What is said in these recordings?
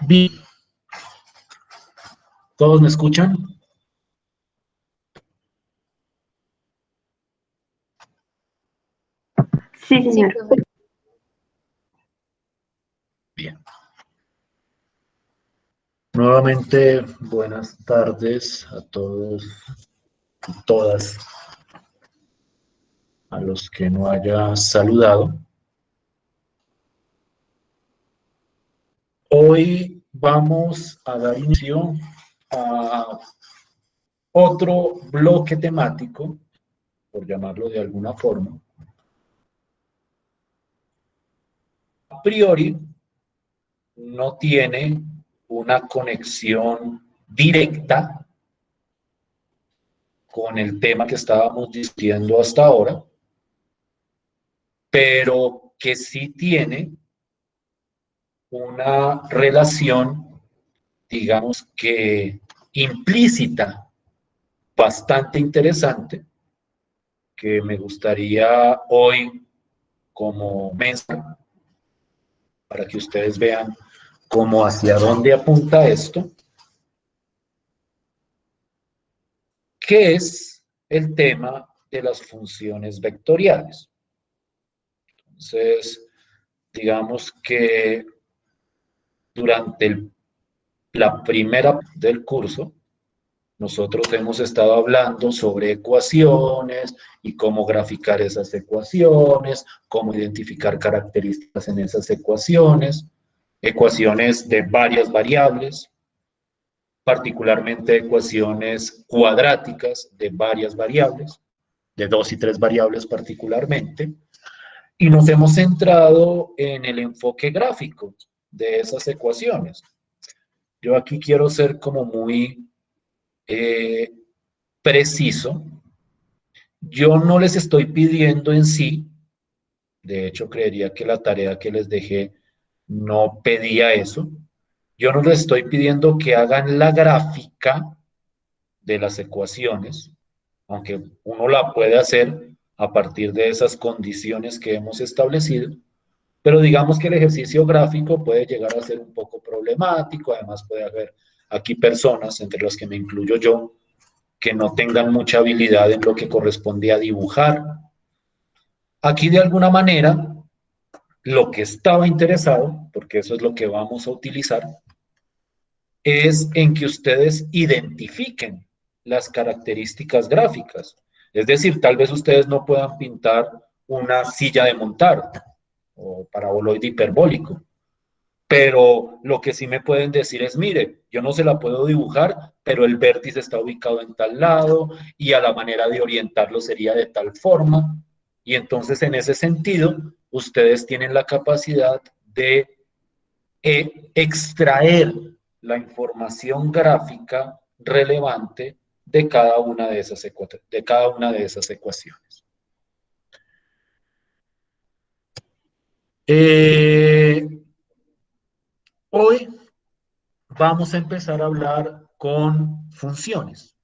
Bien, ¿todos me escuchan? Sí, señor. Bien. Nuevamente, buenas tardes a todos y todas, a los que no haya saludado. Hoy vamos a dar inicio a otro bloque temático, por llamarlo de alguna forma. A priori, no tiene una conexión directa con el tema que estábamos discutiendo hasta ahora, pero que sí tiene una relación, digamos que implícita, bastante interesante, que me gustaría hoy como mensaje, para que ustedes vean cómo hacia dónde apunta esto, que es el tema de las funciones vectoriales. Entonces, digamos que durante la primera del curso, nosotros hemos estado hablando sobre ecuaciones y cómo graficar esas ecuaciones, cómo identificar características en esas ecuaciones, ecuaciones de varias variables, particularmente ecuaciones cuadráticas de varias variables, de 2 y 3 variables particularmente, y nos hemos centrado en el enfoque gráfico de esas ecuaciones. Yo aquí quiero ser como muy preciso. Yo no les estoy pidiendo en sí, de hecho creería que la tarea que les dejé no pedía eso. Yo no les estoy pidiendo que hagan la gráfica de las ecuaciones, aunque uno la puede hacer a partir de esas condiciones que hemos establecido, pero digamos que el ejercicio gráfico puede llegar a ser un poco problemático, además puede haber aquí personas, entre las que me incluyo yo, que no tengan mucha habilidad en lo que corresponde a dibujar. Aquí de alguna manera, lo que estaba interesado, porque eso es lo que vamos a utilizar, es en que ustedes identifiquen las características gráficas. Es decir, tal vez ustedes no puedan pintar una silla de montar o paraboloide hiperbólico, pero lo que sí me pueden decir es, mire, yo no se la puedo dibujar, pero el vértice está ubicado en tal lado y a la manera de orientarlo sería de tal forma. Y entonces en ese sentido, ustedes tienen la capacidad de extraer la información gráfica relevante de cada una de esas ecuaciones. Hoy vamos a empezar a hablar con funciones.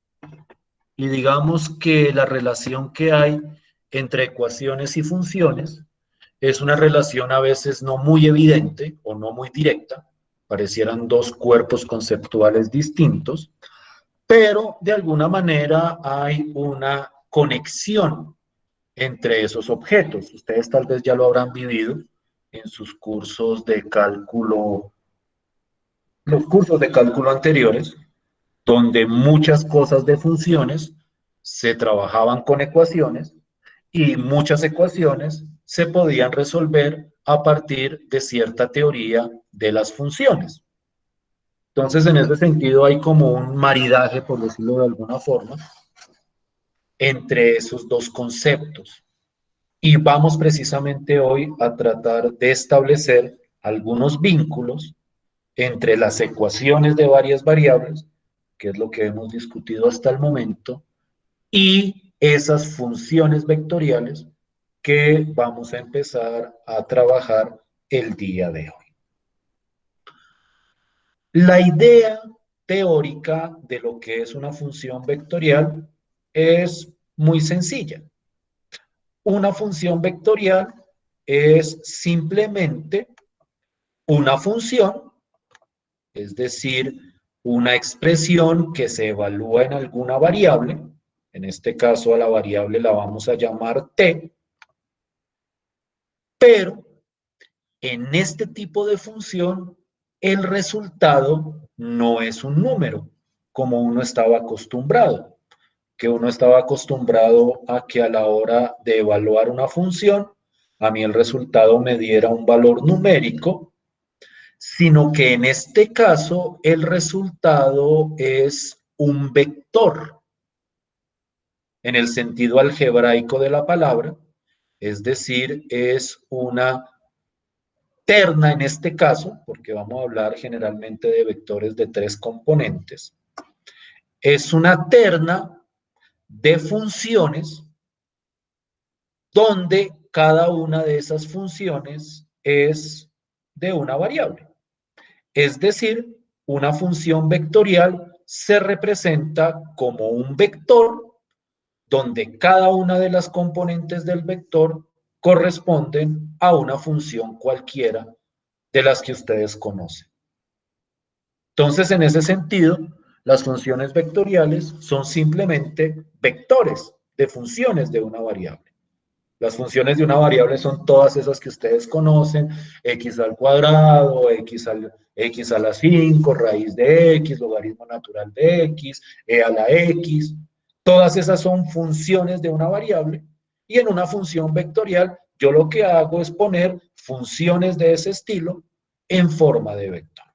Y digamos que la relación que hay entre ecuaciones y funciones es una relación a veces no muy evidente o no muy directa, parecieran dos cuerpos conceptuales distintos, pero de alguna manera hay una conexión entre esos objetos. Ustedes tal vez ya lo habrán vivido en sus cursos de cálculo, los cursos de cálculo anteriores, donde muchas cosas de funciones se trabajaban con ecuaciones y muchas ecuaciones se podían resolver a partir de cierta teoría de las funciones. Entonces, en ese sentido, hay como un maridaje, por decirlo de alguna forma, entre esos dos conceptos. Y vamos precisamente hoy a tratar de establecer algunos vínculos entre las ecuaciones de varias variables, que es lo que hemos discutido hasta el momento, y esas funciones vectoriales que vamos a empezar a trabajar el día de hoy. La idea teórica de lo que es una función vectorial es muy sencilla. Una función vectorial es simplemente una función es decir, una expresión que se evalúa en alguna variable, en este caso a la variable la vamos a llamar t, pero en este tipo de función el resultado no es un número, como uno estaba acostumbrado, que uno estaba acostumbrado a que a la hora de evaluar una función, a mí el resultado me diera un valor numérico, sino que en este caso el resultado es un vector en el sentido algebraico de la palabra, es decir, es una terna en este caso, porque vamos a hablar generalmente de vectores de 3 componentes, es una terna de funciones donde cada una de esas funciones es de una variable. Es decir, una función vectorial se representa como un vector donde cada una de las componentes del vector corresponden a una función cualquiera de las que ustedes conocen. Entonces, en ese sentido, las funciones vectoriales son simplemente vectores de funciones de una variable. Las funciones de una variable son todas esas que ustedes conocen, x al cuadrado, x a la 5, raíz de x, logaritmo natural de x, e a la x. Todas esas son funciones de una variable y en una función vectorial yo lo que hago es poner funciones de ese estilo en forma de vector.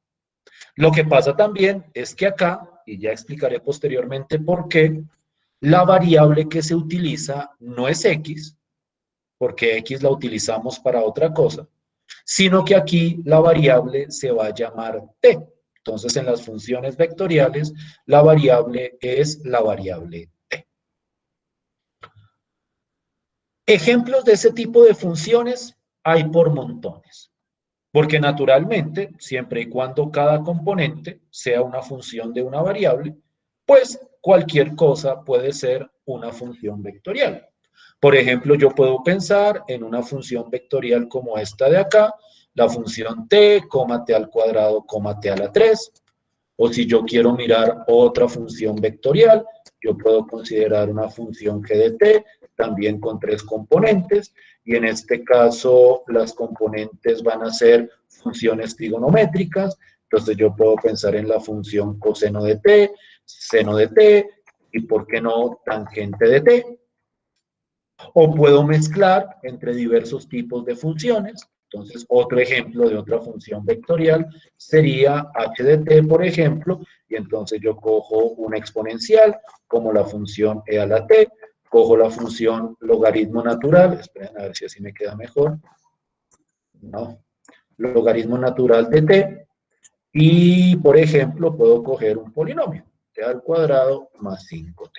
Lo que pasa también es que acá, y ya explicaré posteriormente por qué, la variable que se utiliza no es x, porque x la utilizamos para otra cosa, sino que aquí la variable se va a llamar t. Entonces, en las funciones vectoriales, la variable es la variable t. Ejemplos de ese tipo de funciones hay por montones, porque naturalmente, siempre y cuando cada componente sea una función de una variable, pues cualquier cosa puede ser una función vectorial. Por ejemplo, yo puedo pensar en una función vectorial como esta de acá, la función t, t al cuadrado, t a la 3. O si yo quiero mirar otra función vectorial, yo puedo considerar una función g de t, también con 3 componentes, y en este caso las componentes van a ser funciones trigonométricas, entonces yo puedo pensar en la función coseno de t, seno de t, y por qué no tangente de t. O puedo mezclar entre diversos tipos de funciones. Entonces, otro ejemplo de otra función vectorial sería h de t, por ejemplo, y entonces yo cojo una exponencial, como la función e a la t, cojo la función logaritmo natural, esperen a ver si así me queda mejor, no, logaritmo natural de t, y por ejemplo, puedo coger un polinomio, t al cuadrado más 5t.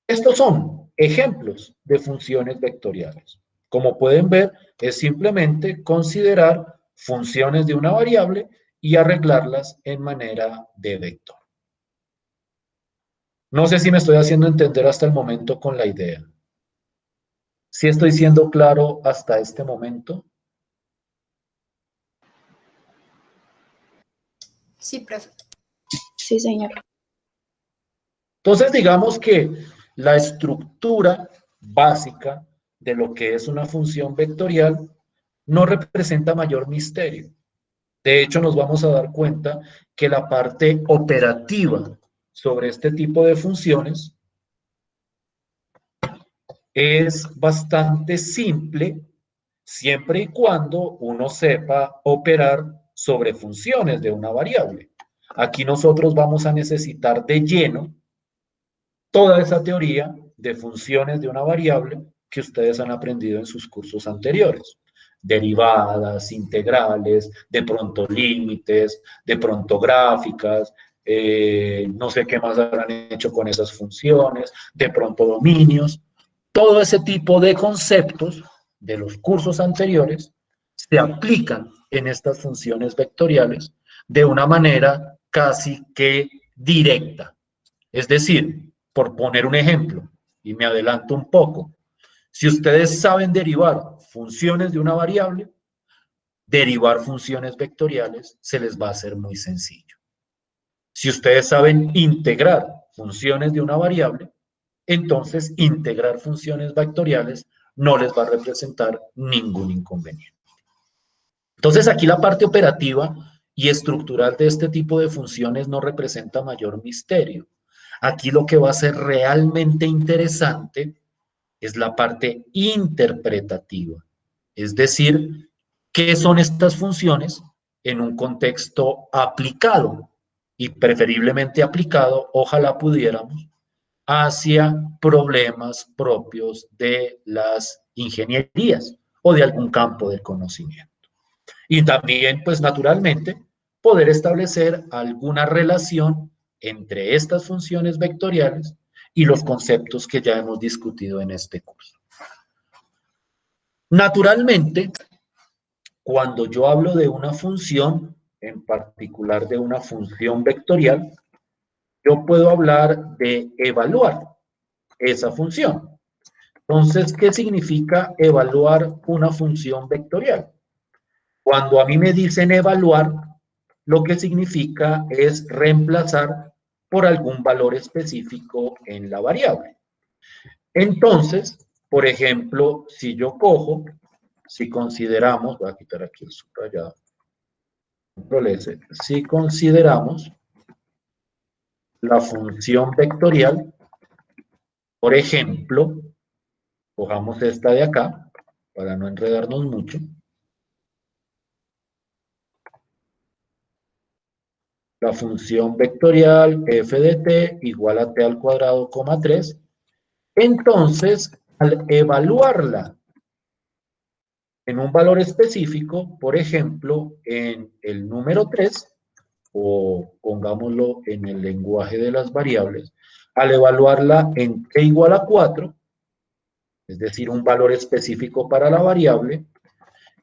Estos son ejemplos de funciones vectoriales. Como pueden ver, es simplemente considerar funciones de una variable y arreglarlas en manera de vector. No sé si me estoy haciendo entender hasta el momento con la idea. ¿Sí estoy siendo claro hasta este momento? Sí, profe. Sí, señor. Entonces, digamos que la estructura básica de lo que es una función vectorial no representa mayor misterio. De hecho, nos vamos a dar cuenta que la parte operativa sobre este tipo de funciones es bastante simple siempre y cuando uno sepa operar sobre funciones de una variable. Aquí nosotros vamos a necesitar de lleno toda esa teoría de funciones de una variable que ustedes han aprendido en sus cursos anteriores. Derivadas, integrales, de pronto límites, de pronto gráficas, no sé qué más habrán hecho con esas funciones, de pronto dominios. Todo ese tipo de conceptos de los cursos anteriores se aplican en estas funciones vectoriales de una manera casi que directa. Es decir, por poner un ejemplo, y me adelanto un poco, si ustedes saben derivar funciones de una variable, derivar funciones vectoriales se les va a hacer muy sencillo. Si ustedes saben integrar funciones de una variable, entonces integrar funciones vectoriales no les va a representar ningún inconveniente. Entonces aquí la parte operativa y estructural de este tipo de funciones no representa mayor misterio. Aquí lo que va a ser realmente interesante es la parte interpretativa, es decir, ¿qué son estas funciones en un contexto aplicado? Y preferiblemente aplicado, ojalá pudiéramos, hacia problemas propios de las ingenierías o de algún campo del conocimiento. Y también, pues naturalmente, poder establecer alguna relación entre estas funciones vectoriales y los conceptos que ya hemos discutido en este curso. Naturalmente, cuando yo hablo de una función, en particular de una función vectorial, yo puedo hablar de evaluar esa función. Entonces, ¿qué significa evaluar una función vectorial? Cuando a mí me dicen evaluar, lo que significa es reemplazar por algún valor específico en la variable. Entonces, por ejemplo, si yo cojo, si consideramos, voy a quitar aquí el subrayado, control S, si consideramos la función vectorial, por ejemplo, cojamos esta de acá, para no enredarnos mucho, la función vectorial f de t igual a t al cuadrado, 3, entonces, al evaluarla en un valor específico, por ejemplo, en el número 3, o pongámoslo en el lenguaje de las variables, al evaluarla en t igual a 4, es decir, un valor específico para la variable,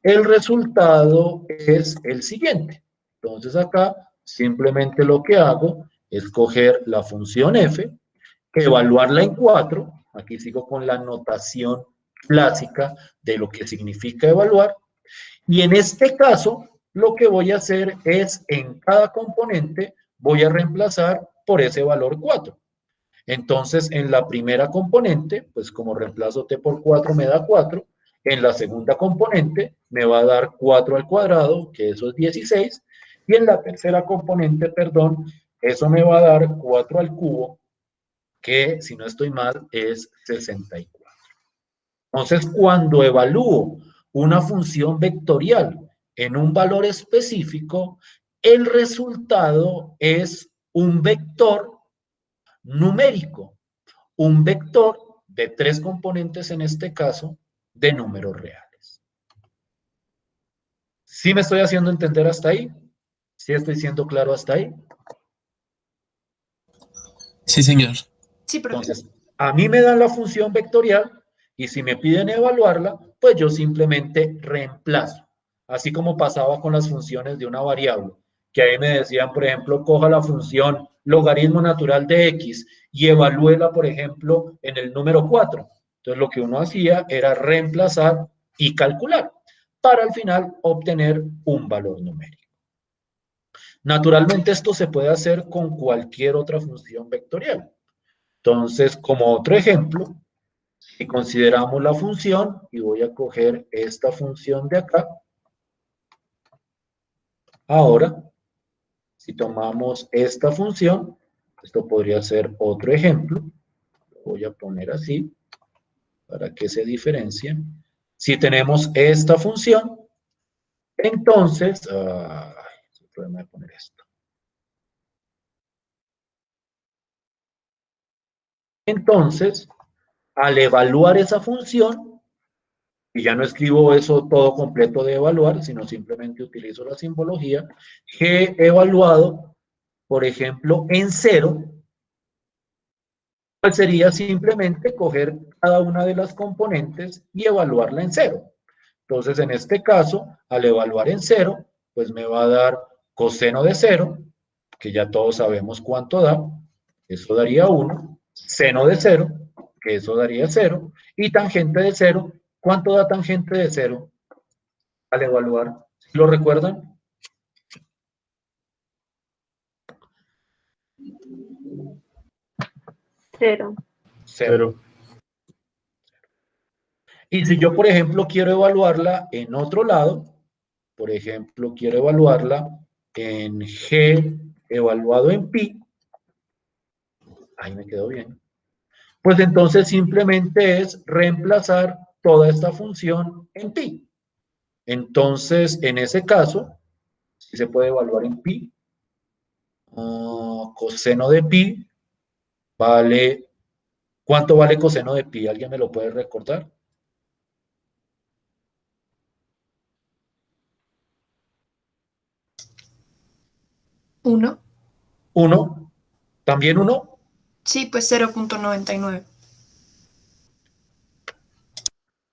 el resultado es el siguiente. Entonces acá simplemente lo que hago es coger la función f, evaluarla en 4, aquí sigo con la notación clásica de lo que significa evaluar, y en este caso lo que voy a hacer es en cada componente voy a reemplazar por ese valor 4. Entonces en la primera componente, pues como reemplazo t por 4 me da 4, en la segunda componente me va a dar 4 al cuadrado, que eso es 16, y en la tercera componente, perdón, eso me va a dar 4 al cubo, que si no estoy mal es 64. Entonces, cuando evalúo una función vectorial en un valor específico, el resultado es un vector numérico, un vector de 3 componentes en este caso, de números reales. ¿Sí me estoy haciendo entender hasta ahí? ¿Sí estoy siendo claro hasta ahí? Sí, señor. Sí, profe. Entonces, a mí me dan la función vectorial y si me piden evaluarla, pues yo simplemente reemplazo. Así como pasaba con las funciones de una variable, que ahí me decían, por ejemplo, coja la función logaritmo natural de x y evalúela, por ejemplo, en el número 4. Entonces, lo que uno hacía era reemplazar y calcular para al final obtener un valor numérico. Naturalmente, esto se puede hacer con cualquier otra función vectorial. Entonces, como otro ejemplo, si consideramos la función, y voy a coger esta función de acá, ahora, si tomamos esta función, esto podría ser otro ejemplo, lo voy a poner así, para que se diferencie. Si tenemos esta función, entonces, el problema de poner esto. Entonces, al evaluar esa función, y ya no escribo eso todo completo de evaluar, sino simplemente utilizo la simbología, G evaluado, por ejemplo, en 0, pues sería simplemente coger cada una de las componentes y evaluarla en 0. Entonces, en este caso, al evaluar en 0, pues me va a dar coseno de 0, que ya todos sabemos cuánto da, eso daría 1, seno de 0, que eso daría 0, y tangente de 0, ¿cuánto da tangente de 0? Al evaluar ¿Lo recuerdan? Cero. Cero. Y si yo, por ejemplo, quiero evaluarla en otro lado, por ejemplo, quiero evaluarla en G evaluado en pi, ahí me quedó bien, pues entonces simplemente es reemplazar toda esta función en pi. Entonces, en ese caso, si se puede evaluar en pi, coseno de pi vale, ¿cuánto vale coseno de pi? ¿Alguien me lo puede recordar? 1. 1. ¿También 1? Sí, pues 0.99.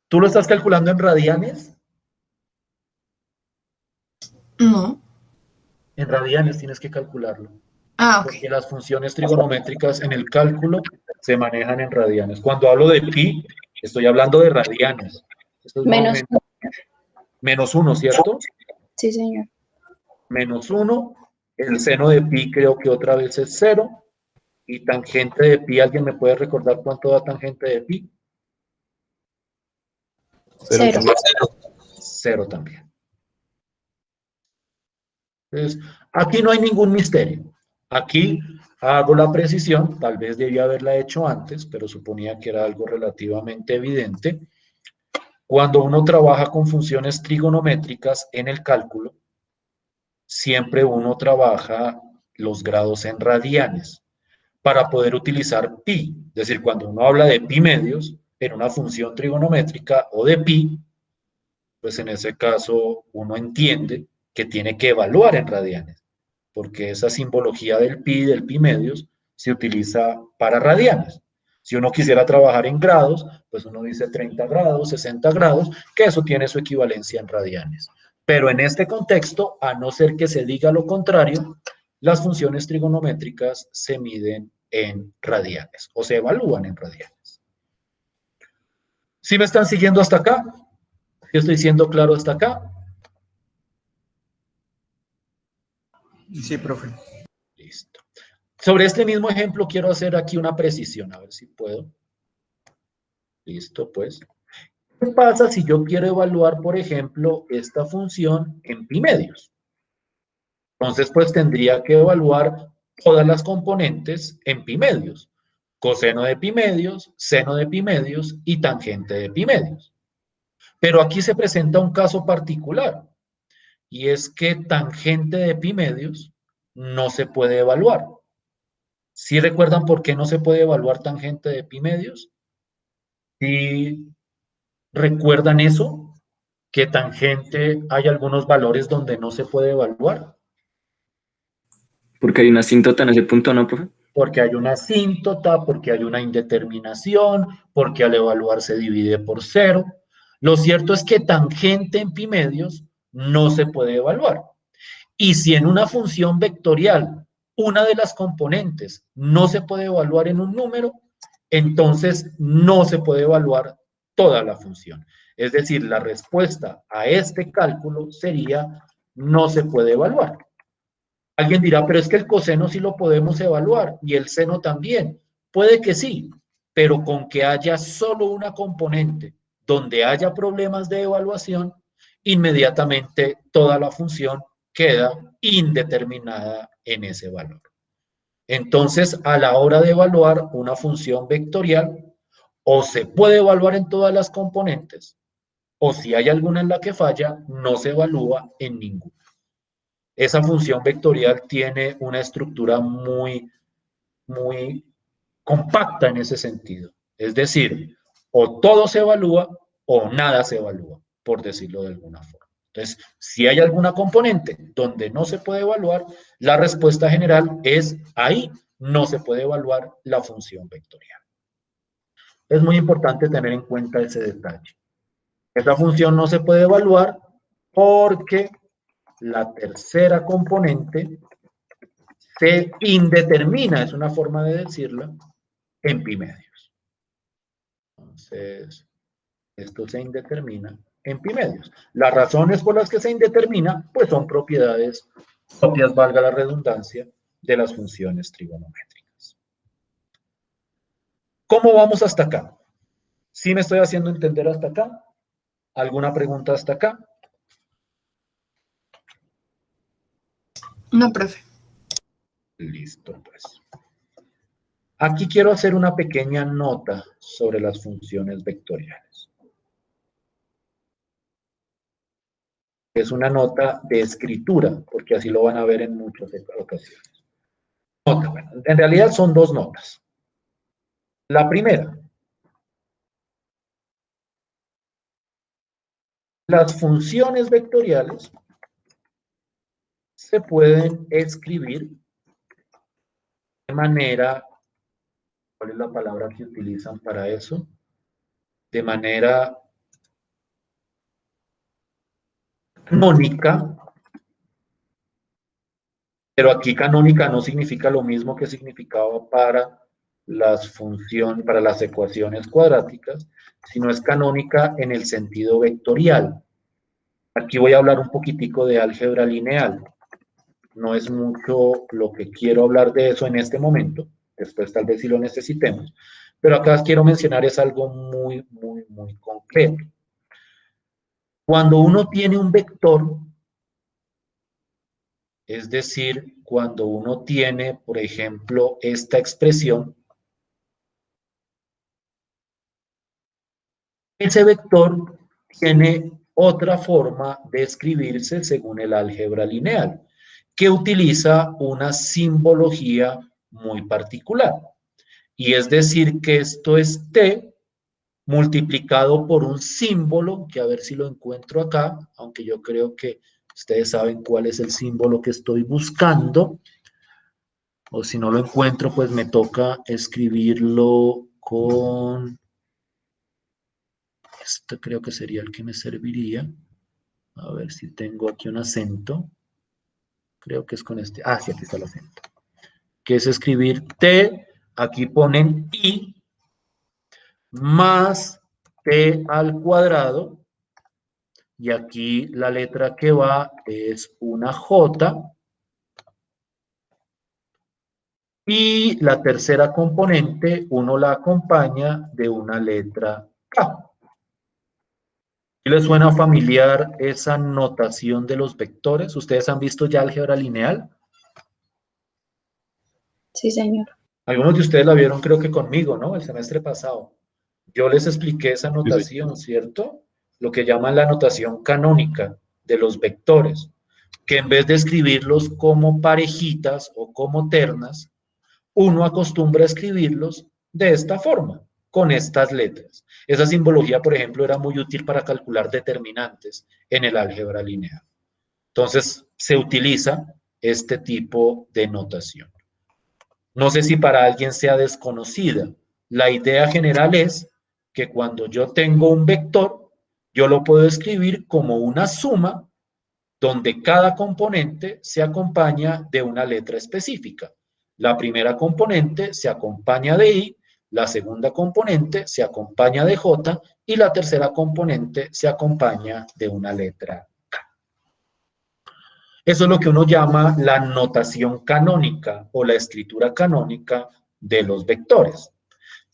¿Tú lo estás calculando en radianes? No. En radianes tienes que calcularlo, Ah, ok. porque las funciones trigonométricas en el cálculo se manejan en radianes. Cuando hablo de pi, estoy hablando de radianes. Esto es más o Menos. menos menos 1, ¿cierto? Sí, señor. Menos 1, el seno de pi creo que otra vez es 0, y tangente de pi, ¿alguien me puede recordar cuánto da tangente de pi? 0. 0 también. Entonces, aquí no hay ningún misterio. Aquí hago la precisión, tal vez debía haberla hecho antes, pero suponía que era algo relativamente evidente. Cuando uno trabaja con funciones trigonométricas en el cálculo, siempre uno trabaja los grados en radianes para poder utilizar pi. Es decir, cuando uno habla de pi medios en una función trigonométrica o de pi, pues en ese caso uno entiende que tiene que evaluar en radianes, porque esa simbología del pi medios, se utiliza para radianes. Si uno quisiera trabajar en grados, pues uno dice 30 grados, 60 grados, que eso tiene su equivalencia en radianes. Pero en este contexto, a no ser que se diga lo contrario, las funciones trigonométricas se miden en radianes o se evalúan en radianes. ¿Sí me están siguiendo hasta acá? ¿Sí estoy siendo claro hasta acá? Sí, profe. Listo. Sobre este mismo ejemplo quiero hacer aquí una precisión, a ver si puedo. Listo, pues. ¿Qué pasa si yo quiero evaluar, por ejemplo, esta función en pi medios? Entonces, pues tendría que evaluar todas las componentes en pi medios. Coseno de pi medios, seno de pi medios y tangente de pi medios. Pero aquí se presenta un caso particular, y es que tangente de pi medios no se puede evaluar. ¿Sí recuerdan por qué no se puede evaluar tangente de pi medios? ¿Sí recuerdan eso? Que tangente hay algunos valores donde no se puede evaluar. Porque hay una asíntota en ese punto, ¿no, profe? Porque hay una asíntota, porque hay una indeterminación, porque al evaluar se divide por 0. Lo cierto es que tangente en pi medios no se puede evaluar. Y si en una función vectorial una de las componentes no se puede evaluar en un número, entonces no se puede evaluar toda la función. Es decir, la respuesta a este cálculo sería no se puede evaluar. Alguien dirá, pero es que el coseno sí lo podemos evaluar y el seno también. Puede que sí, pero con que haya solo una componente donde haya problemas de evaluación, inmediatamente toda la función queda indeterminada en ese valor. Entonces, a la hora de evaluar una función vectorial, o se puede evaluar en todas las componentes, o si hay alguna en la que falla, no se evalúa en ninguna. Esa función vectorial tiene una estructura muy compacta en ese sentido. Es decir, o todo se evalúa o nada se evalúa, por decirlo de alguna forma. Entonces, si hay alguna componente donde no se puede evaluar, la respuesta general es ahí no se puede evaluar la función vectorial. Es muy importante tener en cuenta ese detalle. Esta función no se puede evaluar porque la tercera componente se indetermina, es una forma de decirlo, en pi medios. Entonces, esto se indetermina en pi medios. Las razones por las que se indetermina, pues son propiedades propias, valga la redundancia, de las funciones trigonométricas. ¿Cómo vamos hasta acá? ¿Sí me estoy haciendo entender hasta acá? ¿Alguna pregunta hasta acá? No, profe. Listo, pues. Aquí quiero hacer una pequeña nota sobre las funciones vectoriales. Es una nota de escritura, porque así lo van a ver en muchas ocasiones. Nota, bueno, en realidad son dos notas. La primera, las funciones vectoriales se pueden escribir de manera, ¿cuál es la palabra que utilizan para eso? De manera canónica, pero aquí canónica no significa lo mismo que significaba para las funciones, para las ecuaciones cuadráticas, sino es canónica en el sentido vectorial. Aquí voy a hablar un poquitico de álgebra lineal. No es mucho lo que quiero hablar de eso en este momento, después tal vez si lo necesitemos, pero acá quiero mencionar es algo muy, muy, muy concreto. Cuando uno tiene un vector, es decir, cuando uno tiene, por ejemplo, esta expresión, ese vector tiene otra forma de escribirse según el álgebra lineal, que utiliza una simbología muy particular. Y es decir que esto es t multiplicado por un símbolo, que a ver si lo encuentro acá, aunque yo creo que ustedes saben cuál es el símbolo que estoy buscando, o si no lo encuentro, pues me toca escribirlo con... Esto creo que sería el que me serviría. A ver si tengo aquí un acento. Creo que es con este. Ah, sí, aquí está el acento. Que es escribir t, aquí ponen i, más t al cuadrado, y aquí la letra que va es una J, y la tercera componente uno la acompaña de una letra K. ¿Les suena familiar esa notación de los vectores? ¿Ustedes han visto ya álgebra lineal? Sí, señor. Algunos de ustedes la vieron creo que conmigo, ¿no? El semestre pasado. Yo les expliqué esa notación, ¿cierto? Lo que llaman la notación canónica de los vectores, que en vez de escribirlos como parejitas o como ternas, uno acostumbra a escribirlos de esta forma, con estas letras. Esa simbología, por ejemplo, era muy útil para calcular determinantes en el álgebra lineal. Entonces, se utiliza este tipo de notación. No sé si para alguien sea desconocida. La idea general es que cuando yo tengo un vector, yo lo puedo escribir como una suma donde cada componente se acompaña de una letra específica. La primera componente se acompaña de I, la segunda componente se acompaña de J y la tercera componente se acompaña de una letra K. Eso es lo que uno llama la notación canónica o la escritura canónica de los vectores.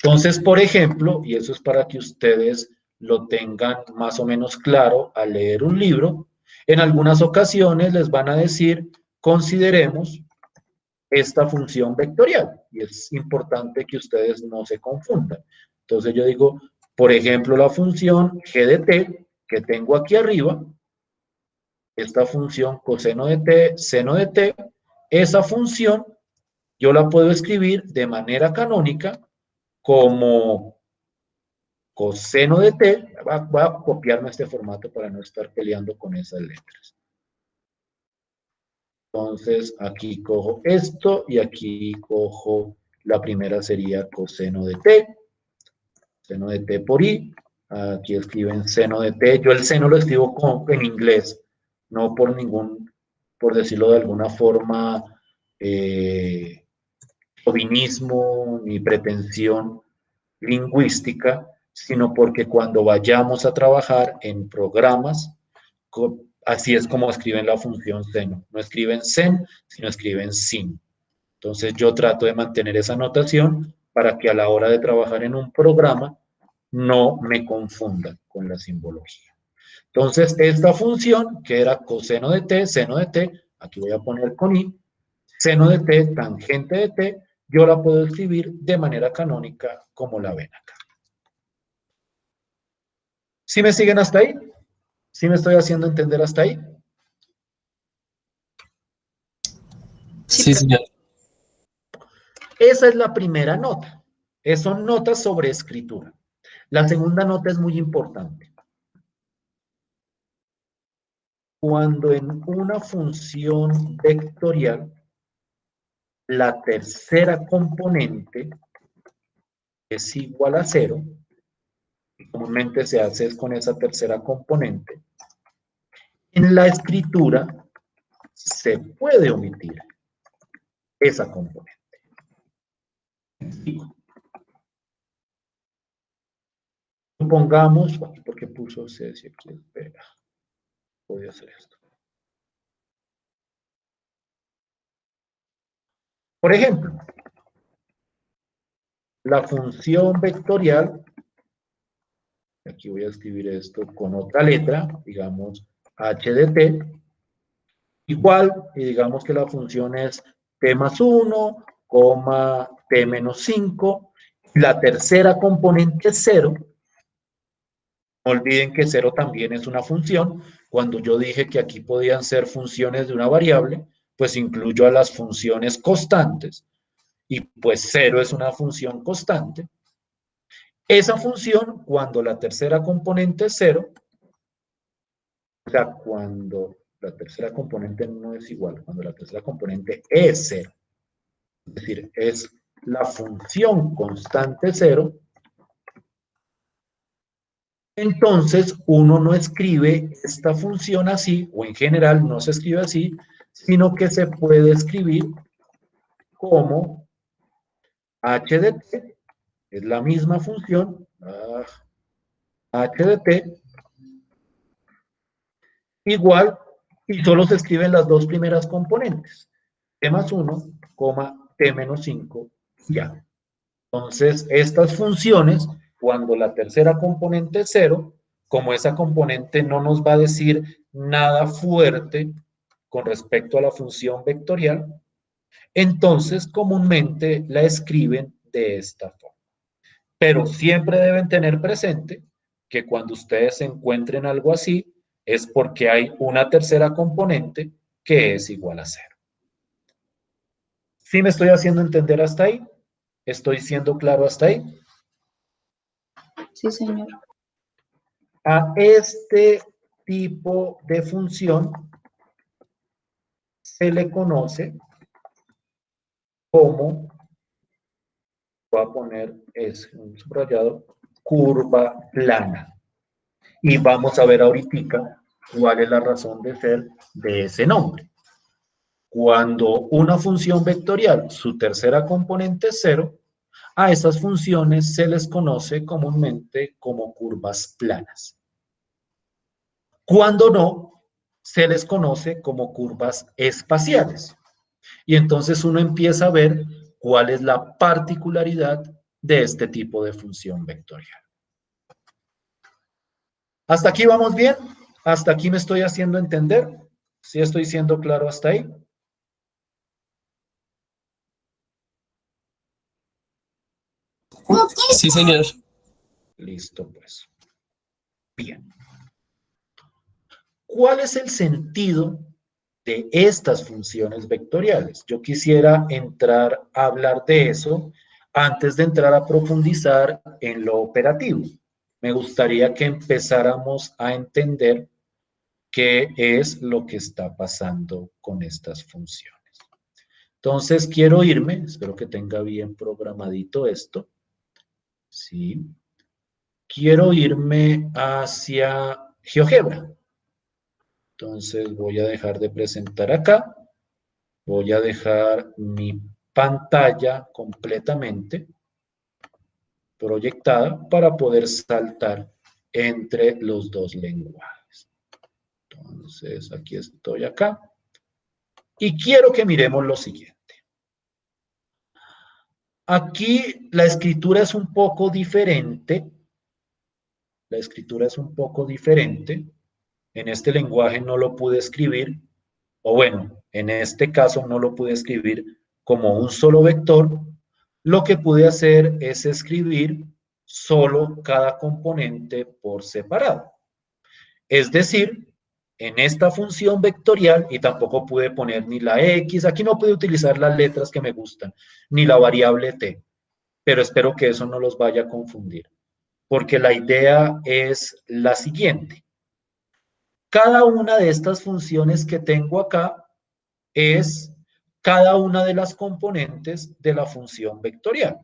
Entonces, por ejemplo, y eso es para que ustedes lo tengan más o menos claro al leer un libro, en algunas ocasiones les van a decir, consideremos esta función vectorial. Y es importante que ustedes no se confundan. Entonces yo digo, por ejemplo, la función g de t que tengo aquí arriba, esta función coseno de t, seno de t, esa función yo la puedo escribir de manera canónica como coseno de t, voy a copiarme este formato para no estar peleando con esas letras. Entonces, aquí cojo esto y aquí cojo, la primera sería coseno de t, seno de t por i, aquí escriben seno de t, yo el seno lo escribo en inglés, no por ningún, por decirlo de alguna forma, chauvinismo ni pretensión lingüística, sino porque cuando vayamos a trabajar en programas, así es como escriben la función seno. No escriben sen, sino escriben sin. Entonces yo trato de mantener esa notación para que a la hora de trabajar en un programa no me confunda con la simbología. Entonces esta función, que era coseno de t, seno de t, aquí voy a poner con i, seno de t, tangente de t, yo la puedo escribir de manera canónica como la ven acá. ¿Sí me siguen hasta ahí? ¿Sí me estoy haciendo entender hasta ahí? Sí, señor. Esa es la primera nota. Son notas sobre escritura. La segunda nota es muy importante. Cuando en una función vectorial, la tercera componente es igual a 0, y comúnmente se hace es con esa tercera componente, en la escritura se puede omitir esa componente. Supongamos, ¿por qué puso C si aquí espera? Voy a hacer esto. Por ejemplo, la función vectorial, aquí voy a escribir esto con otra letra, digamos h de t, igual, y digamos que la función es t más 1, t menos 5, la tercera componente es 0. No olviden que 0 también es una función. Cuando yo dije que aquí podían ser funciones de una variable, pues incluyo a las funciones constantes, y pues 0 es una función constante. Esa función, cuando la tercera componente es 0, o sea, cuando la tercera componente no es igual, cuando la tercera componente es 0, es decir, es la función constante 0, entonces uno no escribe esta función así, o en general no se escribe así, sino que se puede escribir como h de t, es la misma función, h de t, igual, y solo se escriben las dos primeras componentes, t más 1, t menos 5, ya. Entonces, estas funciones, cuando la tercera componente es 0, como esa componente no nos va a decir nada fuerte con respecto a la función vectorial, entonces comúnmente la escriben de esta forma. Pero siempre deben tener presente que cuando ustedes encuentren algo así, es porque hay una tercera componente que es igual a 0. ¿Sí me estoy haciendo entender hasta ahí? ¿Estoy siendo claro hasta ahí? sí, señor. A este tipo de función se le conoce como, voy a poner un subrayado, curva plana. Y vamos a ver ahorita cuál es la razón de ser de ese nombre. Cuando una función vectorial, su tercera componente es 0, a esas funciones se les conoce comúnmente como curvas planas. Cuando no, se les conoce como curvas espaciales. Y entonces uno empieza a ver cuál es la particularidad de este tipo de función vectorial. ¿Hasta aquí vamos bien? ¿Hasta aquí me estoy haciendo entender? ¿Sí estoy siendo claro hasta ahí? Sí, señor. Listo, pues. Bien. ¿Cuál es el sentido de estas funciones vectoriales? Yo quisiera entrar a hablar de eso antes de entrar a profundizar en lo operativo. Me gustaría que empezáramos a entender qué es lo que está pasando con estas funciones. Entonces, quiero irme, espero que tenga bien programadito esto. Sí. Quiero irme hacia GeoGebra. Entonces, voy a dejar de presentar acá. Voy a dejar mi pantalla completamente. proyectada para poder saltar entre los dos lenguajes. Entonces, aquí estoy acá. Y quiero que miremos lo siguiente. Aquí la escritura es un poco diferente. La escritura es un poco diferente. En este lenguaje no lo pude escribir, o bueno, en este caso no lo pude escribir como un solo vector. Lo que pude hacer es escribir solo cada componente por separado. Es decir, en esta función vectorial, y tampoco pude poner ni la X, aquí no pude utilizar las letras que me gustan, ni la variable T, pero espero que eso no los vaya a confundir, porque la idea es la siguiente. Cada una de estas funciones que tengo acá es cada una de las componentes de la función vectorial.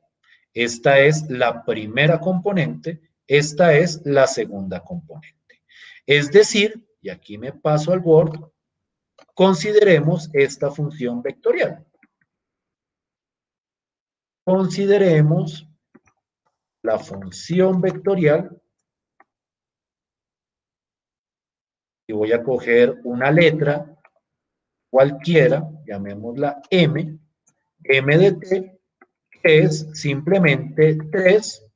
Esta es la primera componente, esta es la segunda componente. Es decir, y aquí me paso al Word, consideremos esta función vectorial. Consideremos la función vectorial y voy a coger una letra cualquiera, llamémosla M, M de t, que es simplemente 3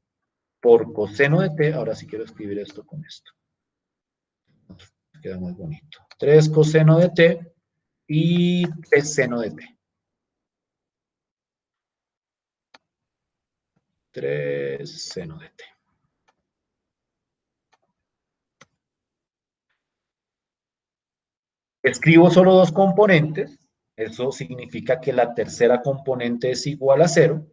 por coseno de t. Ahora sí quiero escribir esto con esto. Queda muy bonito. 3 coseno de t y 3 seno de t. 3 seno de t. Escribo solo dos componentes. Eso significa que la tercera componente es igual a 0.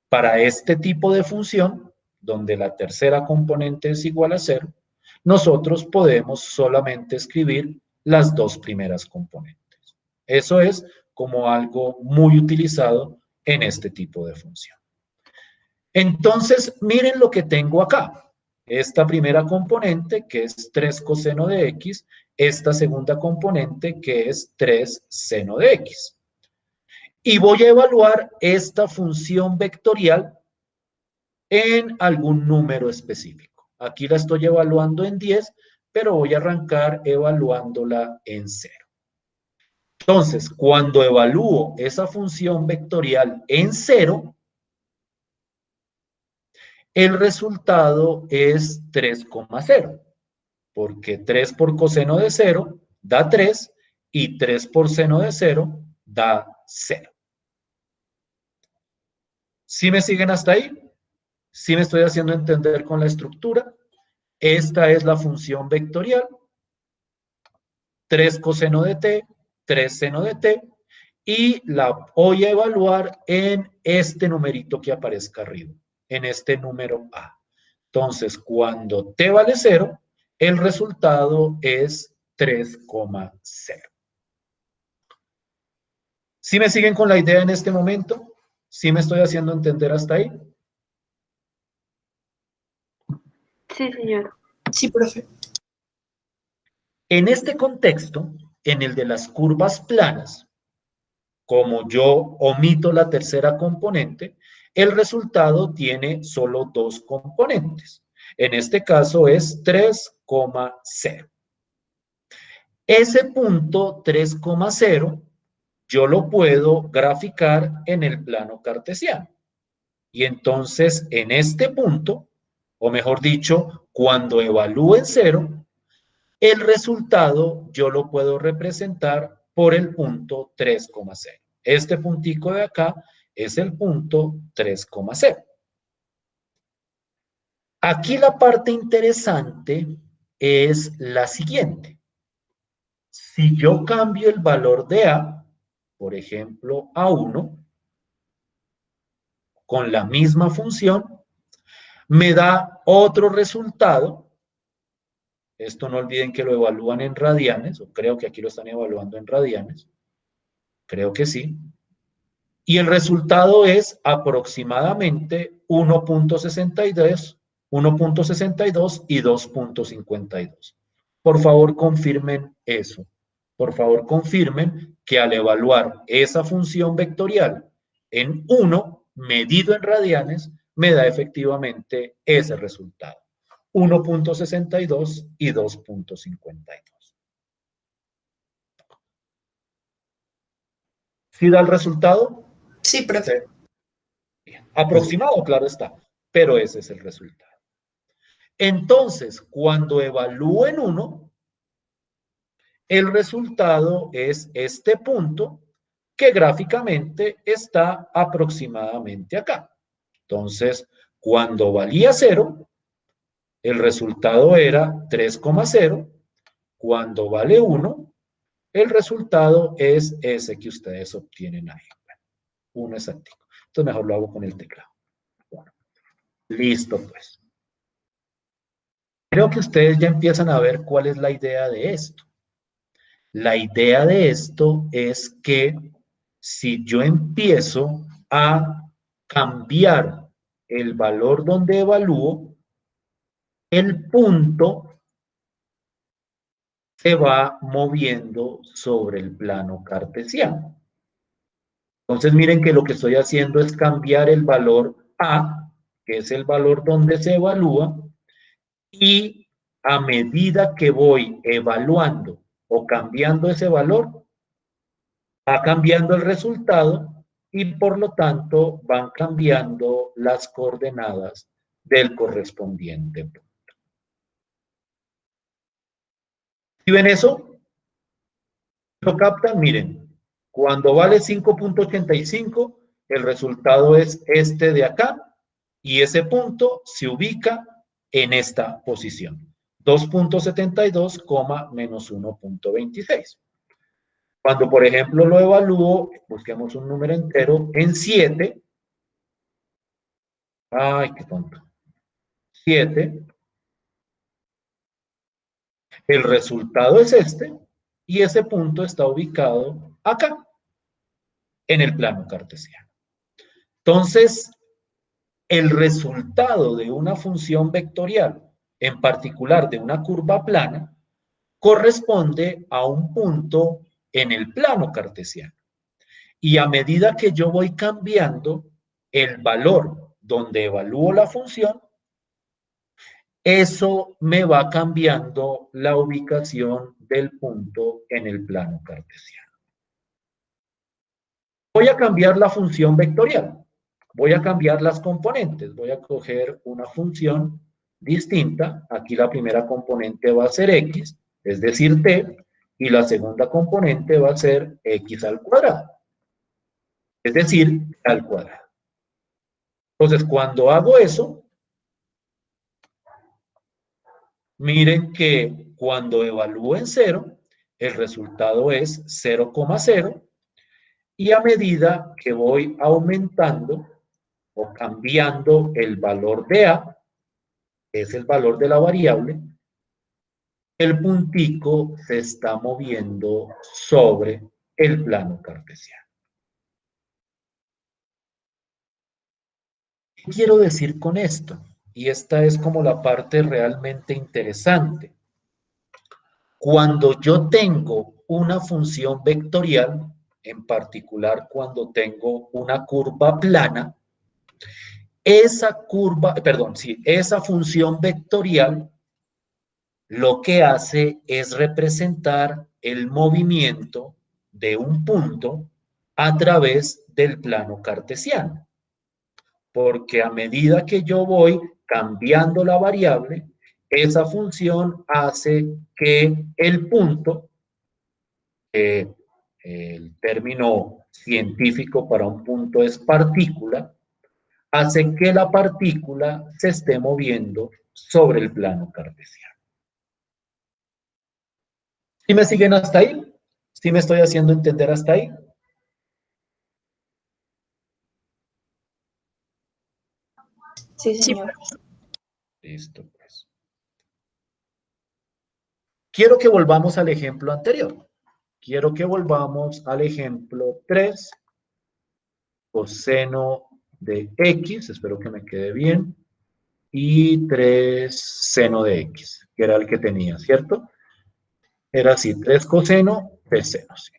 Para este tipo de función, donde la tercera componente es igual a 0, nosotros podemos solamente escribir las dos primeras componentes. Eso es como algo muy utilizado en este tipo de función. Entonces, miren lo que tengo acá. Esta primera componente, que es 3 coseno de x, esta segunda componente, que es 3 seno de x. Y voy a evaluar esta función vectorial en algún número específico. Aquí la estoy evaluando en 10, pero voy a arrancar evaluándola en 0. Entonces, cuando evalúo esa función vectorial en 0, el resultado es 3,0, porque 3 por coseno de 0 da 3 y 3 por seno de 0 da 0. ¿Sí me siguen hasta ahí? ¿Sí me estoy haciendo entender con la estructura? Esta es la función vectorial. 3 coseno de t, 3 seno de t, y la voy a evaluar en este numerito que aparezca arriba, en este número A. Entonces, cuando t vale 0, el resultado es 3,0. ¿Sí me siguen con la idea en este momento? ¿Sí me estoy haciendo entender hasta ahí? Sí, señor. Sí, profe. En este contexto, en el de las curvas planas, como yo omito la tercera componente, el resultado tiene solo dos componentes. En este caso es 3,0. Ese punto 3,0 yo lo puedo graficar en el plano cartesiano. Y entonces en este punto, o mejor dicho, cuando evalúe en 0, el resultado yo lo puedo representar por el punto 3,0. Este puntico de acá es el punto 3,0. Aquí la parte interesante es la siguiente. Si yo cambio el valor de A, por ejemplo, a 1, con la misma función, me da otro resultado. Esto no olviden que lo evalúan en radianes, o creo que aquí lo están evaluando en radianes. Creo que sí. Y el resultado es aproximadamente 1,62 y 2,52. Por favor, confirmen eso. Por favor, confirmen que al evaluar esa función vectorial en 1, medido en radianes, me da efectivamente ese resultado. 1.62 y 2.52. ¿Sí da el resultado? Sí, profe. Bien. Aproximado, claro está, pero ese es el resultado. Entonces, cuando evalúen 1, el resultado es este punto que gráficamente está aproximadamente acá. Entonces, cuando valía 0, el resultado era 3,0. Cuando vale 1, el resultado es ese que ustedes obtienen ahí. 1 exactico. Entonces, mejor lo hago con el teclado. Bueno, listo, pues. Creo que ustedes ya empiezan a ver cuál es la idea de esto. La idea de esto es que si yo empiezo a cambiar el valor donde evalúo, el punto se va moviendo sobre el plano cartesiano. Entonces miren que lo que estoy haciendo es cambiar el valor A, que es el valor donde se evalúa, y a medida que voy evaluando o cambiando ese valor, va cambiando el resultado y por lo tanto van cambiando las coordenadas del correspondiente punto. ¿Sí ven eso? ¿Lo captan? Miren, cuando vale 5.85, el resultado es este de acá y ese punto se ubica en esta posición. 2.72, menos 1.26. Cuando, por ejemplo, lo evalúo, busquemos un número entero, en 7. Ay, qué tonto. 7. El resultado es este y ese punto está ubicado acá, en el plano cartesiano. Entonces, el resultado de una función vectorial, en particular de una curva plana, corresponde a un punto en el plano cartesiano. Y a medida que yo voy cambiando el valor donde evalúo la función, eso me va cambiando la ubicación del punto en el plano cartesiano. Voy a cambiar la función vectorial. Voy a cambiar las componentes. Voy a coger una función distinta. Aquí la primera componente va a ser x, es decir, t, y la segunda componente va a ser x al cuadrado, es decir, al cuadrado. Entonces, cuando hago eso, miren que cuando evalúo en 0, el resultado es 0,0 y a medida que voy aumentando o cambiando el valor de A, que es el valor de la variable, el puntico se está moviendo sobre el plano cartesiano. ¿Qué quiero decir con esto? Y esta es como la parte realmente interesante. Cuando yo tengo una función vectorial, en particular cuando tengo una curva plana, esa función vectorial lo que hace es representar el movimiento de un punto a través del plano cartesiano. Porque a medida que yo voy cambiando la variable, esa función hace que el punto, el término científico para un punto es partícula, hace que la partícula se esté moviendo sobre el plano cartesiano. ¿Sí me siguen hasta ahí? ¿Sí me estoy haciendo entender hasta ahí? Sí, señor. Listo, pues. Quiero que volvamos al ejemplo anterior. Quiero que volvamos al ejemplo 3, coseno de x, espero que me quede bien, y 3 seno de x, que era el que tenía, ¿cierto? Era así, 3 coseno, 3 seno, sí.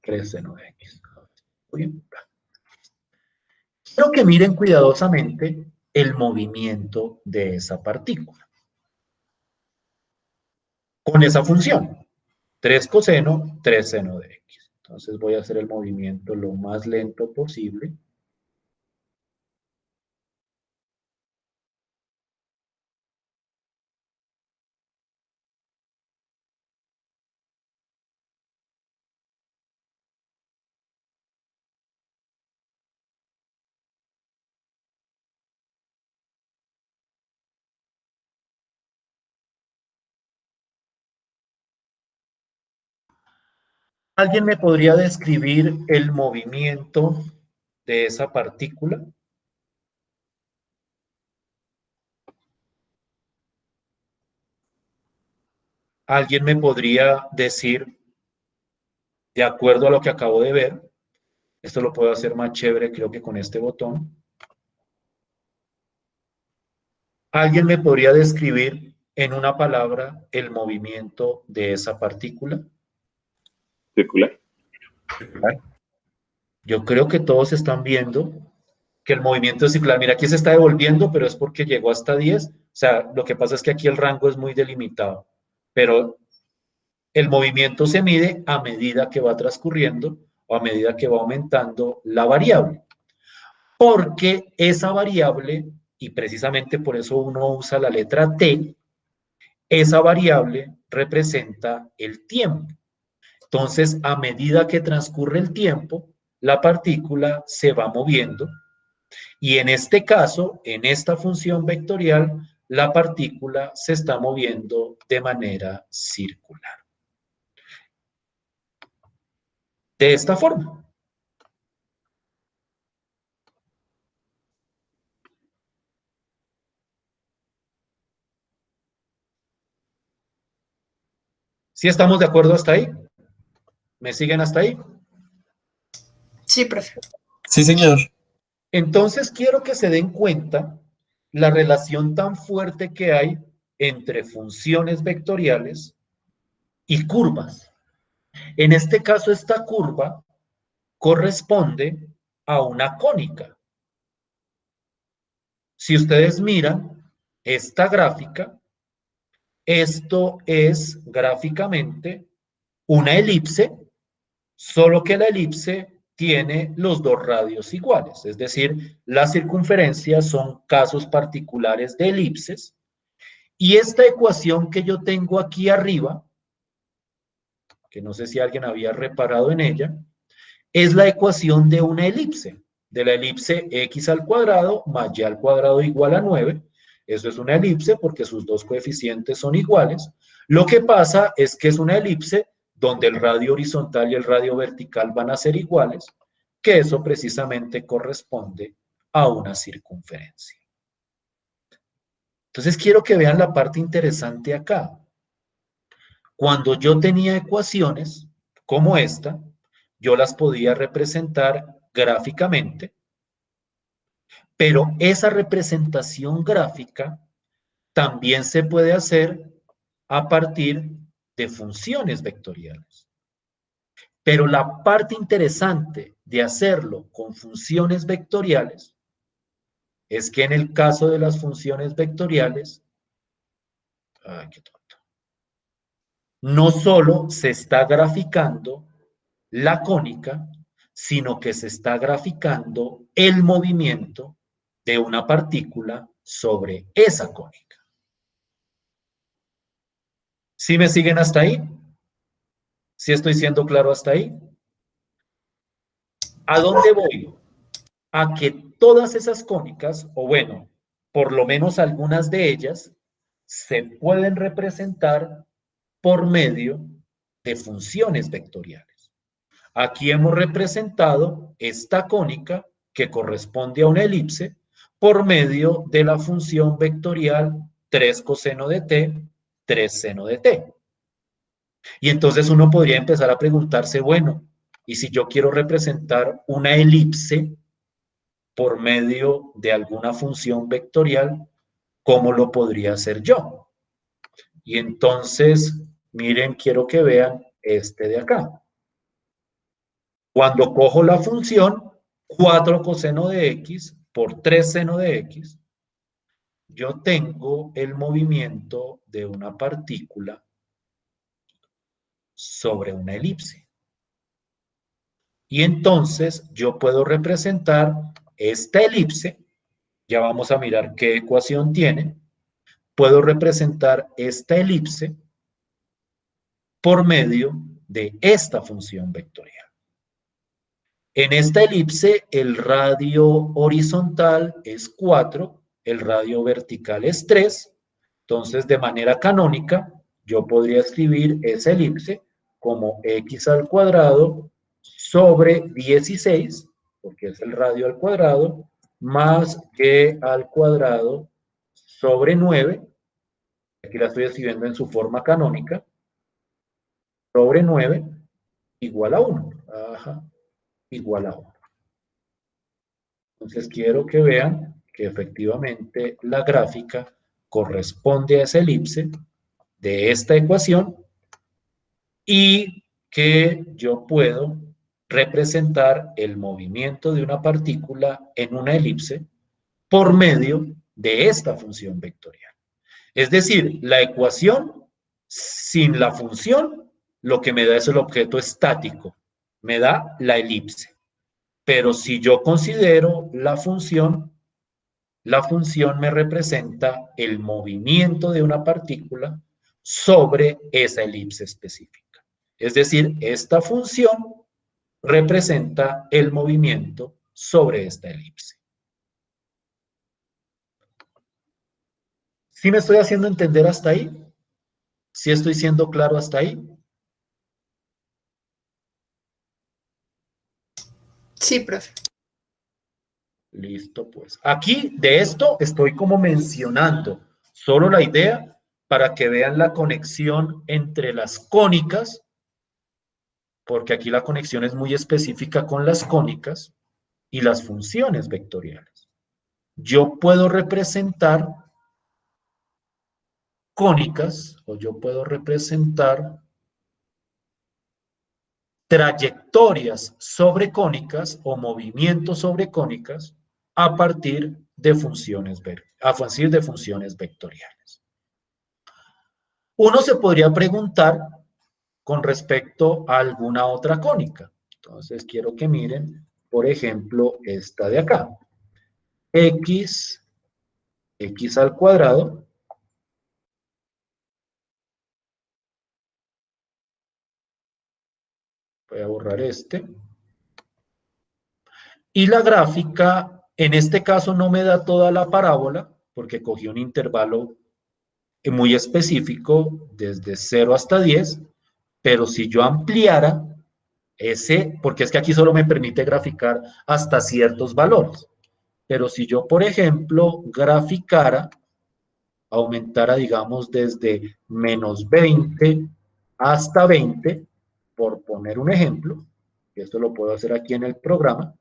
3 seno de x. Muy bien. Quiero que miren cuidadosamente el movimiento de esa partícula con esa función, 3 coseno, 3 seno de x. Entonces voy a hacer el movimiento lo más lento posible. ¿Alguien me podría describir el movimiento de esa partícula? ¿Alguien me podría decir, de acuerdo a lo que acabo de ver, esto lo puedo hacer más chévere creo que con este botón? ¿Alguien me podría describir en una palabra el movimiento de esa partícula? Circular. Yo creo que todos están viendo que el movimiento es circular. Mira, aquí se está devolviendo, pero es porque llegó hasta 10. O sea, lo que pasa es que aquí el rango es muy delimitado, pero el movimiento se mide a medida que va transcurriendo o a medida que va aumentando la variable. Porque esa variable, y precisamente por eso uno usa la letra T, esa variable representa el tiempo. Entonces, a medida que transcurre el tiempo, la partícula se va moviendo y en este caso, en esta función vectorial, la partícula se está moviendo de manera circular. De esta forma. ¿Sí estamos de acuerdo hasta ahí? ¿Me siguen hasta ahí? Sí, profe. Sí, señor. Entonces quiero que se den cuenta la relación tan fuerte que hay entre funciones vectoriales y curvas. En este caso, esta curva corresponde a una cónica. Si ustedes miran esta gráfica, esto es gráficamente una elipse, solo que la elipse tiene los dos radios iguales, es decir, las circunferencias son casos particulares de elipses, y esta ecuación que yo tengo aquí arriba, que no sé si alguien había reparado en ella, es la ecuación de una elipse, de la elipse x al cuadrado más y al cuadrado igual a 9. Eso es una elipse porque sus dos coeficientes son iguales. Lo que pasa es que es una elipse donde el radio horizontal y el radio vertical van a ser iguales, que eso precisamente corresponde a una circunferencia. Entonces quiero que vean la parte interesante acá. Cuando yo tenía ecuaciones como esta, yo las podía representar gráficamente, pero esa representación gráfica también se puede hacer a partir de funciones vectoriales. Pero la parte interesante de hacerlo con funciones vectoriales es que en el caso de las funciones vectoriales, ay, qué tonto, no solo se está graficando la cónica, sino que se está graficando el movimiento de una partícula sobre esa cónica. ¿Sí me siguen hasta ahí? ¿Sí estoy siendo claro hasta ahí? ¿A dónde voy? A que todas esas cónicas, o bueno, por lo menos algunas de ellas, se pueden representar por medio de funciones vectoriales. Aquí hemos representado esta cónica que corresponde a una elipse por medio de la función vectorial 3 coseno de t, 3 seno de t. Y entonces uno podría empezar a preguntarse, bueno, ¿y si yo quiero representar una elipse por medio de alguna función vectorial, cómo lo podría hacer yo? Y entonces, miren, quiero que vean este de acá. Cuando cojo la función, 4 coseno de x por 3 seno de x, yo tengo el movimiento de una partícula sobre una elipse. Y entonces yo puedo representar esta elipse, ya vamos a mirar qué ecuación tiene, puedo representar esta elipse por medio de esta función vectorial. En esta elipse el radio horizontal es 4, el radio vertical es 3, entonces de manera canónica yo podría escribir esa elipse como x al cuadrado sobre 16, porque es el radio al cuadrado, más y al cuadrado sobre 9, aquí la estoy escribiendo en su forma canónica, sobre 9 igual a 1. Ajá, igual a 1. Entonces quiero que vean que efectivamente la gráfica corresponde a esa elipse de esta ecuación y que yo puedo representar el movimiento de una partícula en una elipse por medio de esta función vectorial. Es decir, la ecuación sin la función lo que me da es el objeto estático, me da la elipse. Pero si yo considero la función me representa el movimiento de una partícula sobre esa elipse específica. Es decir, esta función representa el movimiento sobre esta elipse. ¿Sí me estoy haciendo entender hasta ahí? ¿Sí estoy siendo claro hasta ahí? Sí, profe. Listo, pues. Aquí de esto estoy como mencionando solo la idea para que vean la conexión entre las cónicas, porque aquí la conexión es muy específica con las cónicas y las funciones vectoriales. Yo puedo representar cónicas o yo puedo representar trayectorias sobre cónicas o movimientos sobre cónicas a partir de funciones vectoriales. Uno se podría preguntar con respecto a alguna otra cónica. Entonces quiero que miren, por ejemplo, esta de acá. X al cuadrado voy a borrar este. Y la gráfica, en este caso no me da toda la parábola, porque cogí un intervalo muy específico, desde 0 hasta 10, pero si yo ampliara ese, porque es que aquí solo me permite graficar hasta ciertos valores, pero si yo, por ejemplo, graficara, aumentara, digamos, desde menos 20 hasta 20, por poner un ejemplo, y esto lo puedo hacer aquí en el programa,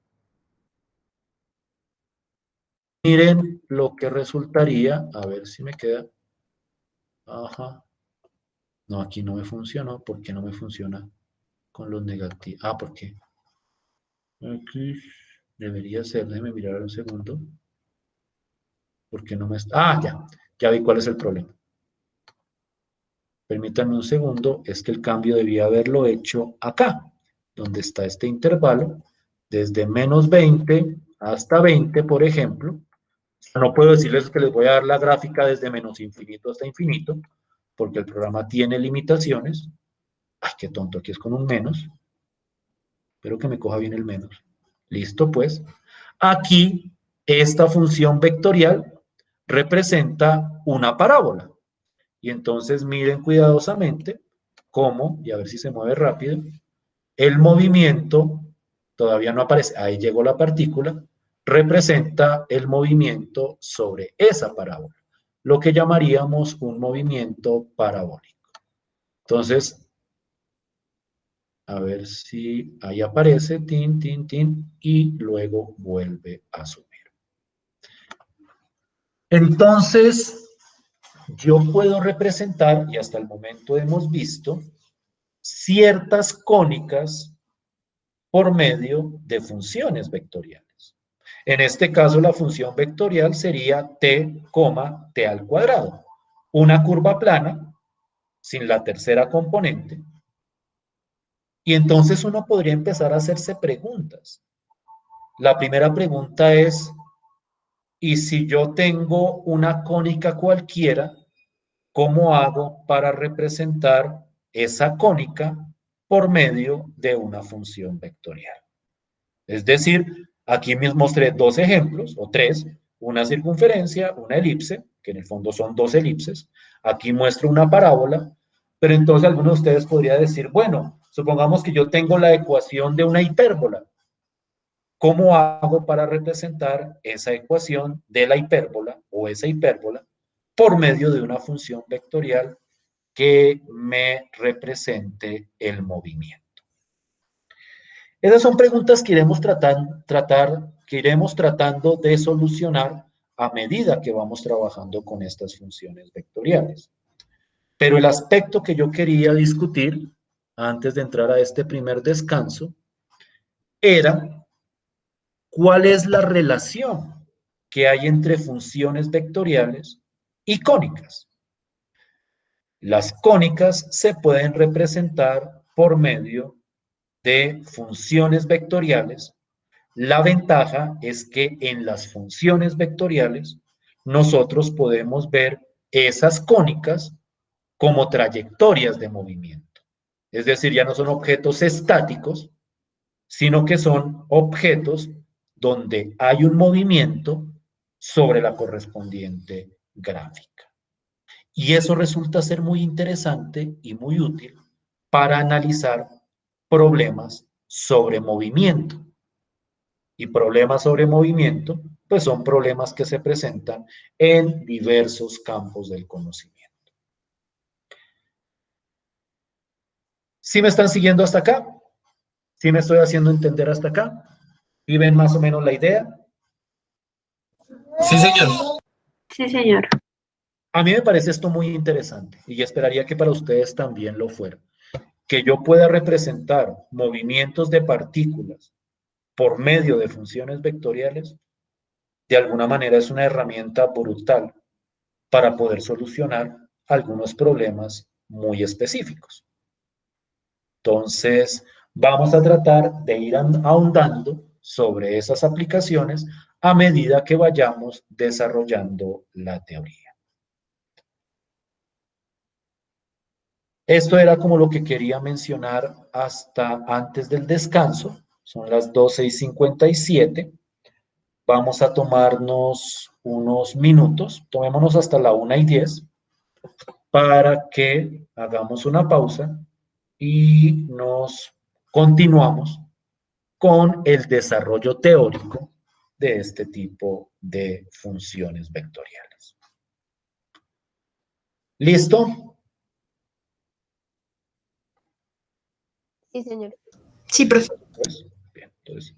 miren lo que resultaría, a ver si me queda, ajá, no, aquí no me funcionó, ¿por qué no me funciona con los negativos? Ah, ¿por qué? Aquí debería ser, déjeme mirar un segundo, porque no me está, ya vi cuál es el problema. Permítanme un segundo, es que el cambio debía haberlo hecho acá, donde está este intervalo, desde menos 20 hasta 20, por ejemplo. No puedo decirles que les voy a dar la gráfica desde menos infinito hasta infinito, porque el programa tiene limitaciones. Ay, qué tonto, aquí es con un menos. Espero que me coja bien el menos. Listo, pues. Aquí, esta función vectorial representa una parábola. Y entonces miren cuidadosamente cómo, y a ver si se mueve rápido, el movimiento, todavía no aparece, ahí llegó la partícula, representa el movimiento sobre esa parábola, lo que llamaríamos un movimiento parabólico. Entonces, a ver si ahí aparece, tin, tin, tin, y luego vuelve a subir. Entonces, yo puedo representar, y hasta el momento hemos visto, ciertas cónicas por medio de funciones vectoriales. En este caso, la función vectorial sería t, t al cuadrado. Una curva plana, sin la tercera componente. Y entonces uno podría empezar a hacerse preguntas. La primera pregunta es, ¿y si yo tengo una cónica cualquiera, cómo hago para representar esa cónica por medio de una función vectorial? Es decir, aquí mismo mostré dos ejemplos, o tres, una circunferencia, una elipse, que en el fondo son dos elipses. Aquí muestro una parábola, pero entonces alguno de ustedes podría decir, bueno, supongamos que yo tengo la ecuación de una hipérbola. ¿Cómo hago para representar esa ecuación de la hipérbola o esa hipérbola por medio de una función vectorial que me represente el movimiento? Esas son preguntas que que iremos tratando de solucionar a medida que vamos trabajando con estas funciones vectoriales. Pero el aspecto que yo quería discutir antes de entrar a este primer descanso era cuál es la relación que hay entre funciones vectoriales y cónicas. Las cónicas se pueden representar por medio de funciones vectoriales. La ventaja es que en las funciones vectoriales nosotros podemos ver esas cónicas como trayectorias de movimiento. Es decir, ya no son objetos estáticos, sino que son objetos donde hay un movimiento sobre la correspondiente gráfica. Y eso resulta ser muy interesante y muy útil para analizar problemas sobre movimiento. Y problemas sobre movimiento, pues son problemas que se presentan en diversos campos del conocimiento. ¿Sí me están siguiendo hasta acá? ¿Sí me estoy haciendo entender hasta acá? ¿Y ven más o menos la idea? Sí, señor. Sí, señor. A mí me parece esto muy interesante y esperaría que para ustedes también lo fuera. Que yo pueda representar movimientos de partículas por medio de funciones vectoriales, de alguna manera es una herramienta brutal para poder solucionar algunos problemas muy específicos. Entonces, vamos a tratar de ir ahondando sobre esas aplicaciones a medida que vayamos desarrollando la teoría. Esto era como lo que quería mencionar hasta antes del descanso. Son las 12:57. Vamos a tomarnos unos minutos, tomémonos hasta la 1:10 para que hagamos una pausa y nos continuamos con el desarrollo teórico de este tipo de funciones vectoriales. ¿Listo? Sí, señor. Sí, profe. Pues, bien, entonces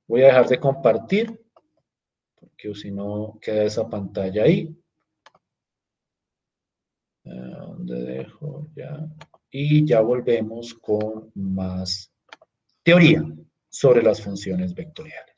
voy a dejar de compartir porque si no queda esa pantalla ahí. ¿Dónde dejo? Ya. Y ya volvemos con más teoría sobre las funciones vectoriales.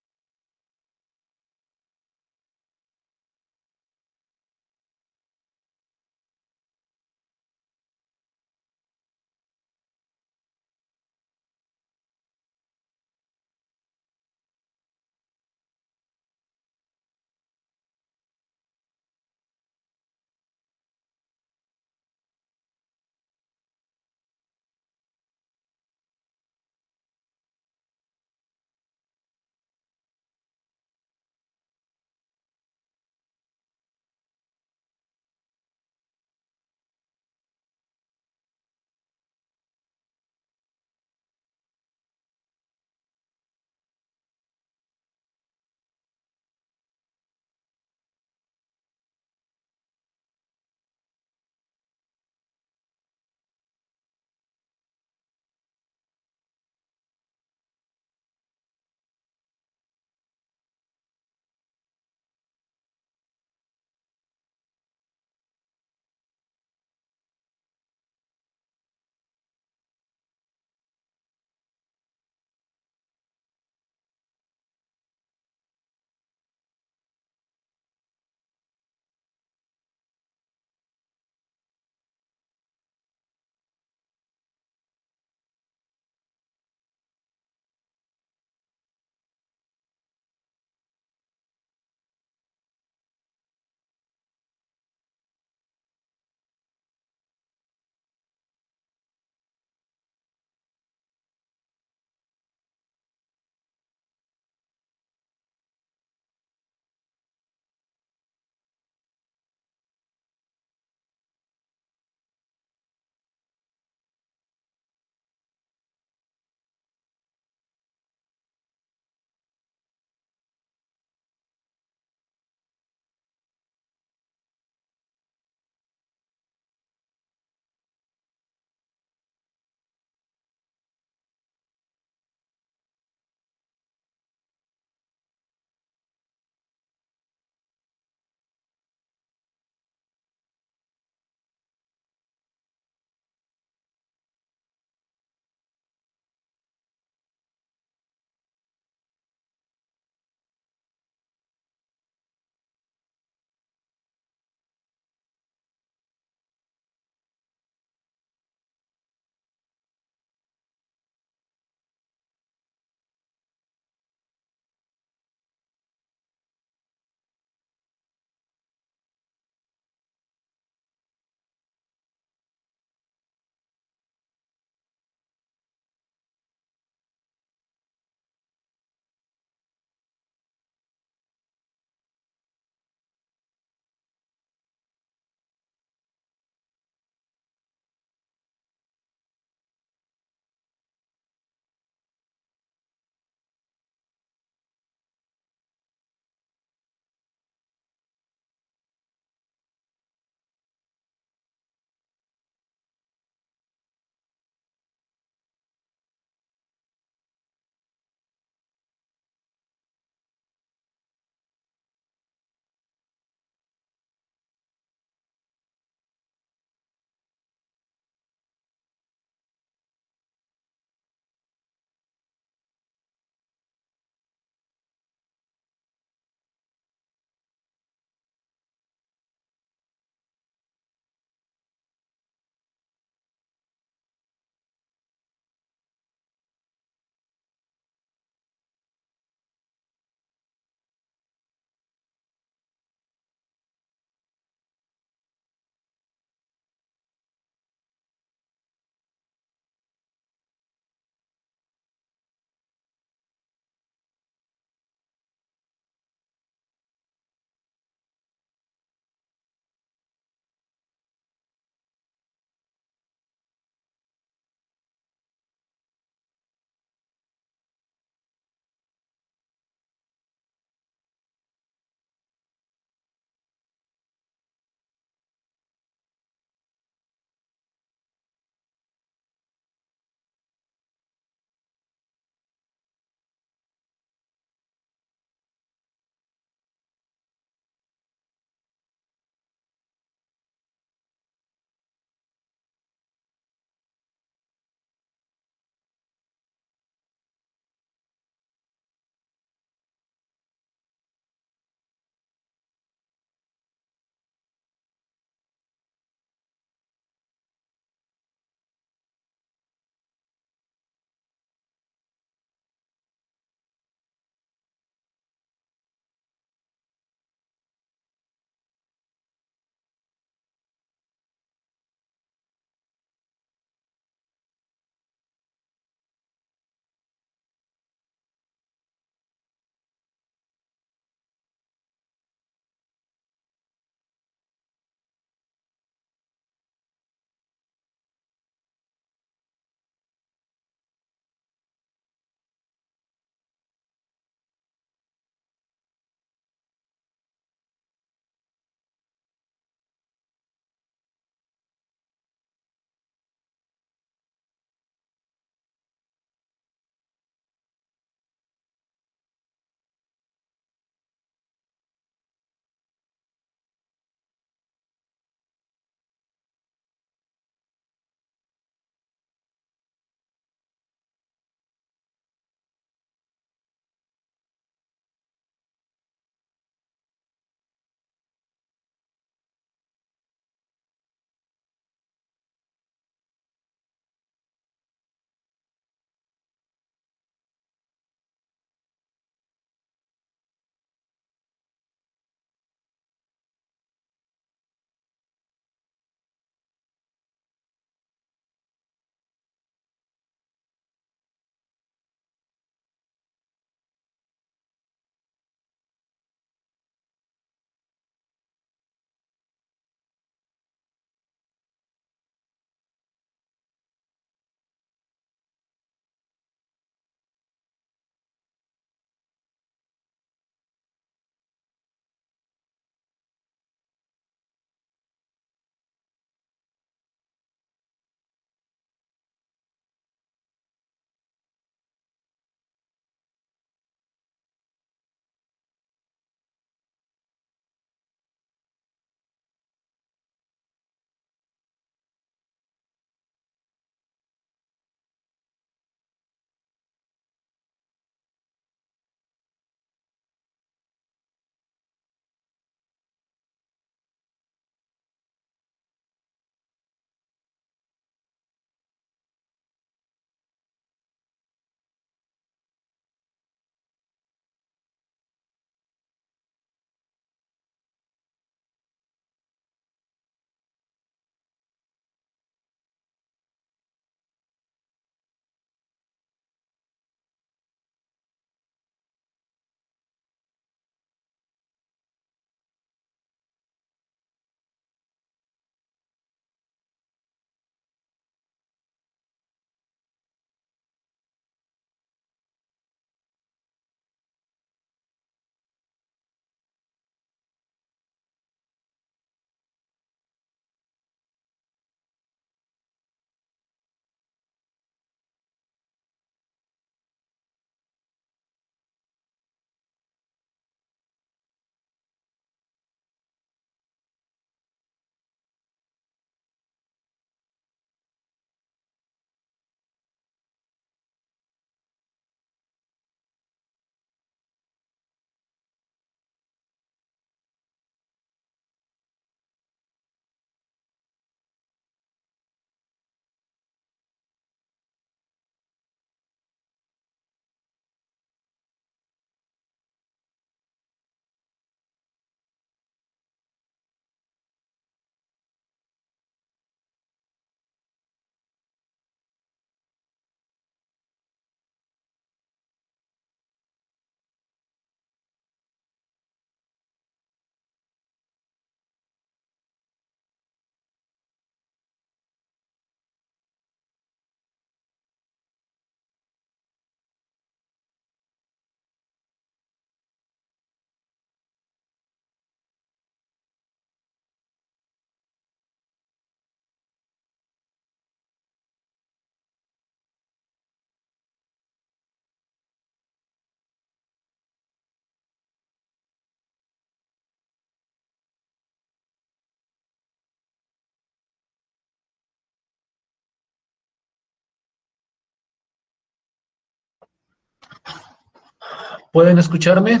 ¿Pueden escucharme?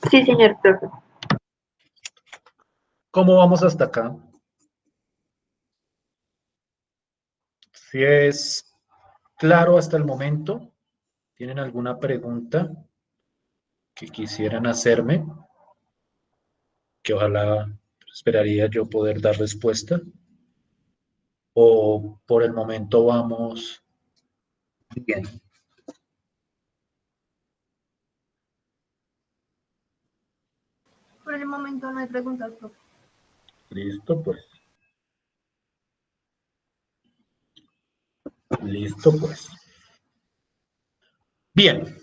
Sí, señor profe. ¿Cómo vamos hasta acá? Si es claro hasta el momento, ¿tienen alguna pregunta que quisieran hacerme? Que ojalá esperaría yo poder dar respuesta. ¿O por el momento vamos bien? Por el momento no hay preguntas, profe. Listo, pues. Listo, pues. Bien.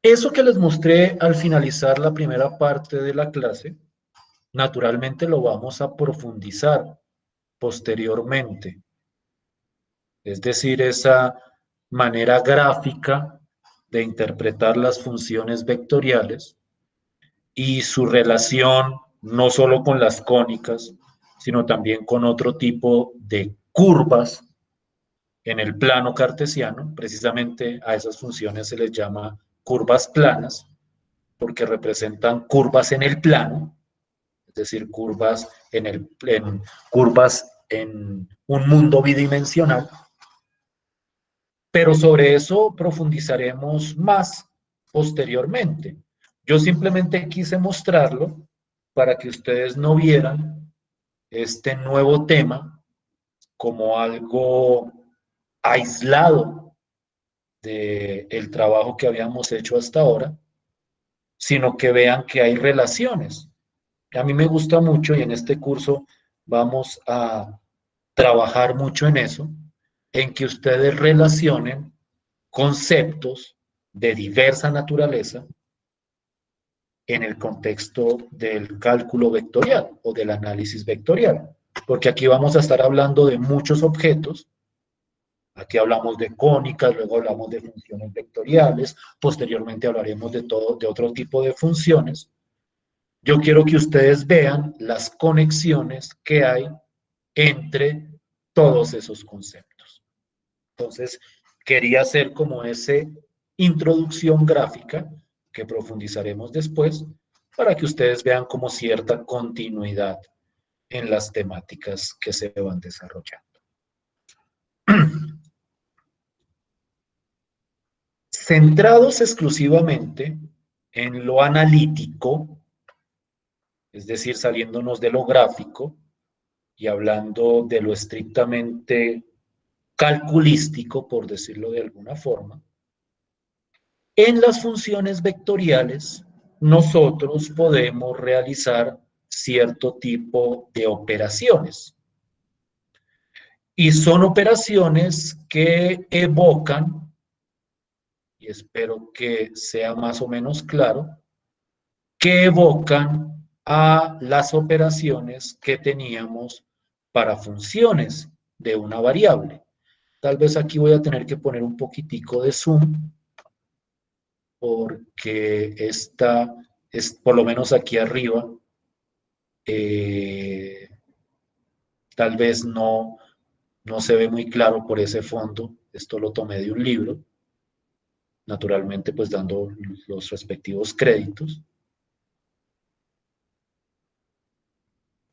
Eso que les mostré al finalizar la primera parte de la clase, naturalmente lo vamos a profundizar posteriormente. Es decir, esa manera gráfica de interpretar las funciones vectoriales y su relación no solo con las cónicas, sino también con otro tipo de curvas en el plano cartesiano. Precisamente a esas funciones se les llama curvas planas, porque representan curvas en el plano, es decir, curvas curvas en un mundo bidimensional. Pero sobre eso profundizaremos más posteriormente. Yo simplemente quise mostrarlo para que ustedes no vieran este nuevo tema como algo aislado del trabajo que habíamos hecho hasta ahora, sino que vean que hay relaciones. A mí me gusta mucho y en este curso vamos a trabajar mucho en eso, en que ustedes relacionen conceptos de diversa naturaleza en el contexto del cálculo vectorial o del análisis vectorial, porque aquí vamos a estar hablando de muchos objetos. Aquí hablamos de cónicas, luego hablamos de funciones vectoriales, posteriormente hablaremos de otro tipo de funciones. Yo quiero que ustedes vean las conexiones que hay entre todos esos conceptos. Entonces, quería hacer como ese introducción gráfica que profundizaremos después para que ustedes vean como cierta continuidad en las temáticas que se van desarrollando. Centrados exclusivamente en lo analítico, es decir, saliéndonos de lo gráfico y hablando de lo estrictamente calculístico, por decirlo de alguna forma, en las funciones vectoriales nosotros podemos realizar cierto tipo de operaciones. Y son operaciones que evocan, y espero que sea más o menos claro, que evocan a las operaciones que teníamos para funciones de una variable. Tal vez aquí voy a tener que poner un poquitico de zoom, porque esta es, por lo menos aquí arriba, tal vez no se ve muy claro por ese fondo. Esto lo tomé de un libro, naturalmente pues dando los respectivos créditos.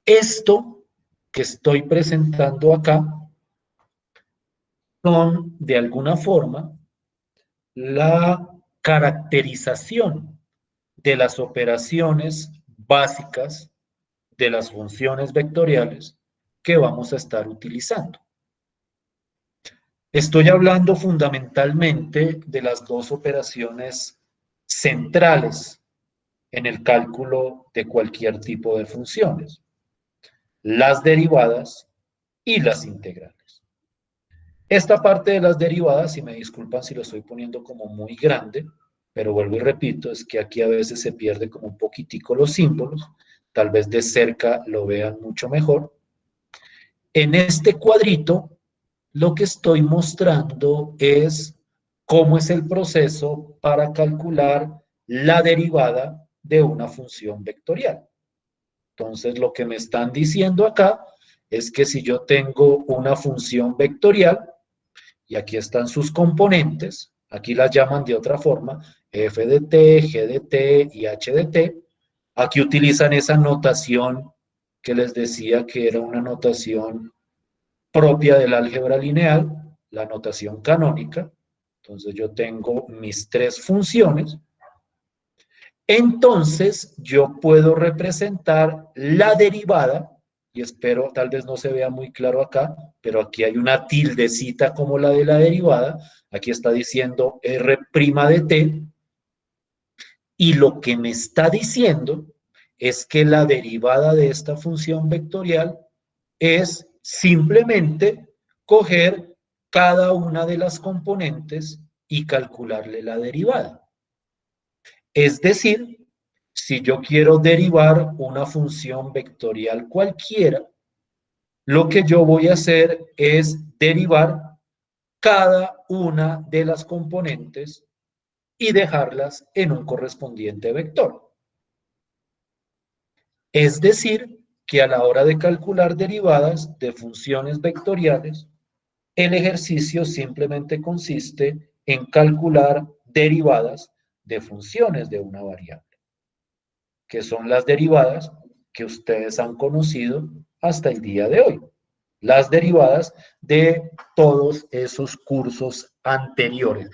Esto que estoy presentando acá son de alguna forma la caracterización de las operaciones básicas de las funciones vectoriales que vamos a estar utilizando. Estoy hablando fundamentalmente de las dos operaciones centrales en el cálculo de cualquier tipo de funciones: las derivadas y las integrales. Esta parte de las derivadas, y me disculpan si lo estoy poniendo como muy grande, pero vuelvo y repito, es que aquí a veces se pierde como un poquitico los símbolos, tal vez de cerca lo vean mucho mejor. En este cuadrito, lo que estoy mostrando es cómo es el proceso para calcular la derivada de una función vectorial. Entonces, lo que me están diciendo acá es que si yo tengo una función vectorial y aquí están sus componentes, aquí las llaman de otra forma, f de t, g de t y h de t. Aquí utilizan esa notación que les decía que era una notación propia del álgebra lineal, la notación canónica. Entonces yo tengo mis tres funciones. Entonces yo puedo representar la derivada, y espero tal vez no se vea muy claro acá, pero aquí hay una tildecita como la de la derivada. Aquí está diciendo r' de t, y lo que me está diciendo es que la derivada de esta función vectorial es simplemente coger cada una de las componentes y calcularle la derivada. Es decir, si yo quiero derivar una función vectorial cualquiera, lo que yo voy a hacer es derivar cada una de las componentes y dejarlas en un correspondiente vector. Es decir, que a la hora de calcular derivadas de funciones vectoriales, el ejercicio simplemente consiste en calcular derivadas de funciones de una variable, que son las derivadas que ustedes han conocido hasta el día de hoy. Las derivadas de todos esos cursos anteriores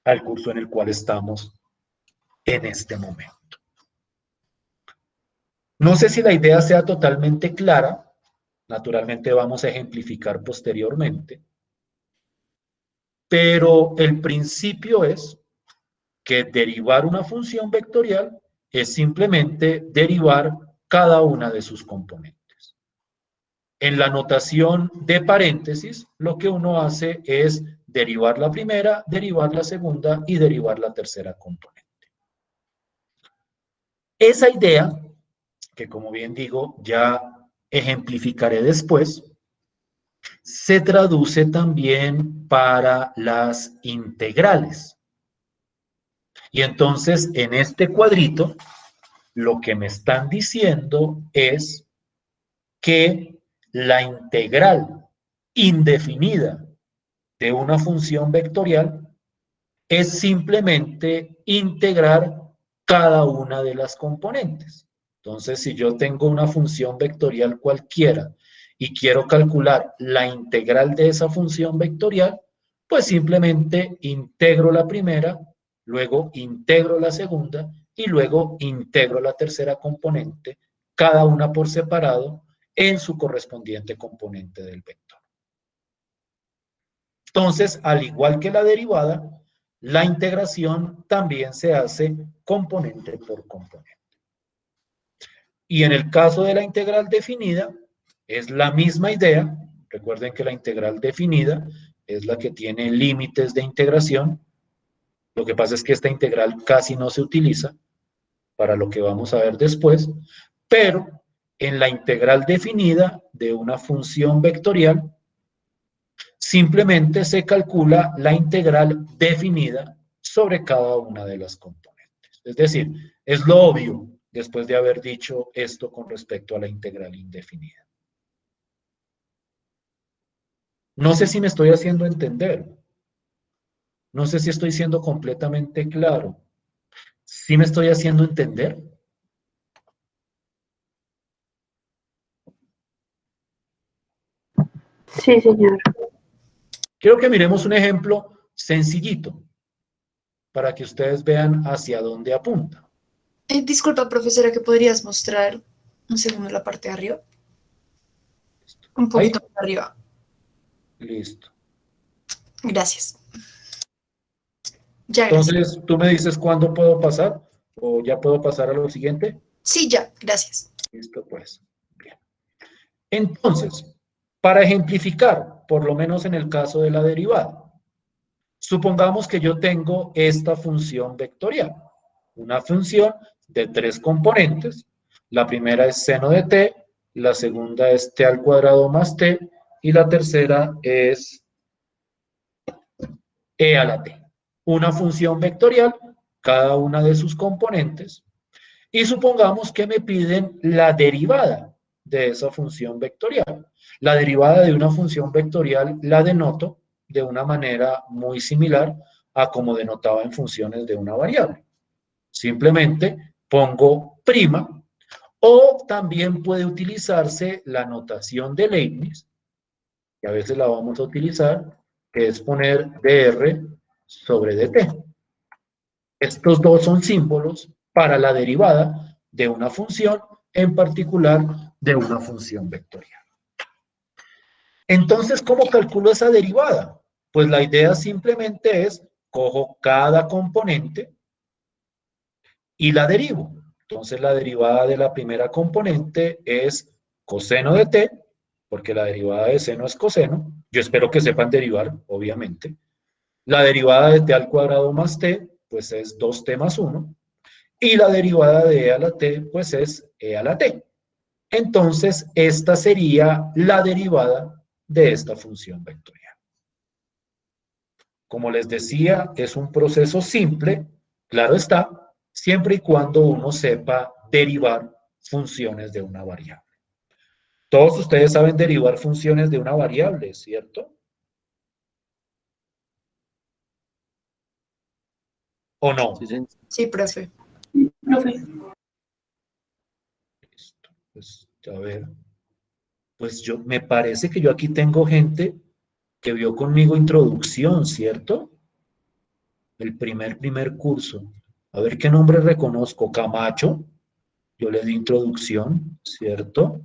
al curso en el cual estamos en este momento. No sé si la idea sea totalmente clara, naturalmente vamos a ejemplificar posteriormente, pero el principio es que derivar una función vectorial es simplemente derivar cada una de sus componentes. En la notación de paréntesis, lo que uno hace es derivar la primera, derivar la segunda y derivar la tercera componente. Esa idea, que como bien digo, ya ejemplificaré después, se traduce también para las integrales. Y entonces, en este cuadrito, lo que me están diciendo es que la integral indefinida de una función vectorial es simplemente integrar cada una de las componentes. Entonces, si yo tengo una función vectorial cualquiera y quiero calcular la integral de esa función vectorial, pues simplemente integro la primera, luego integro la segunda y luego integro la tercera componente, cada una por separado en su correspondiente componente del vector. Entonces, al igual que la derivada, la integración también se hace componente por componente. Y en el caso de la integral definida, es la misma idea. Recuerden que la integral definida es la que tiene límites de integración. Lo que pasa es que esta integral casi no se utiliza para lo que vamos a ver después, pero en la integral definida de una función vectorial, simplemente se calcula la integral definida sobre cada una de las componentes. Es decir, es lo obvio después de haber dicho esto con respecto a la integral indefinida. No sé si me estoy haciendo entender. No sé si estoy siendo completamente claro. ¿Sí me estoy haciendo entender? Sí, señor. Quiero que miremos un ejemplo sencillito para que ustedes vean hacia dónde apunta. Disculpa, profesora, ¿que podrías mostrar un segundo la parte de arriba? Un Ahí, poquito más arriba. listo. Gracias. Ya, gracias. Entonces, tú me dices cuándo puedo pasar o ya puedo pasar a lo siguiente. Sí, ya, gracias. Listo, pues. Bien. Entonces, para ejemplificar, por lo menos en el caso de la derivada, supongamos que yo tengo esta función vectorial, una función de tres componentes. La primera es seno de t, la segunda es t al cuadrado más t, y la tercera es e a la t. Una función vectorial, cada una de sus componentes, y supongamos que me piden la derivada de esa función vectorial. La derivada de una función vectorial la denoto de una manera muy similar a como denotaba en funciones de una variable. Simplemente pongo prima, o también puede utilizarse la notación de Leibniz, que a veces la vamos a utilizar, que es poner dr sobre dt. Estos dos son símbolos para la derivada de una función, en particular de una función vectorial. Entonces, ¿cómo calculo esa derivada? Pues la idea simplemente es, cojo cada componente y la derivo. Entonces, la derivada de la primera componente es coseno de t, porque la derivada de seno es coseno. Yo espero que sepan derivar, obviamente. La derivada de t al cuadrado más t, pues es 2t más 1. Y la derivada de e a la t, pues es e a la t. Entonces, esta sería la derivada de esta función vectorial. Como les decía, es un proceso simple, claro está, siempre y cuando uno sepa derivar funciones de una variable. Todos ustedes saben derivar funciones de una variable, ¿cierto? ¿O no? Sí, sí. Sí, profe. Profe. Listo. Pues, a ver. Pues me parece que yo aquí tengo gente que vio conmigo introducción, ¿cierto? El primer curso. A ver qué nombre reconozco. Camacho. Yo le di introducción, ¿cierto?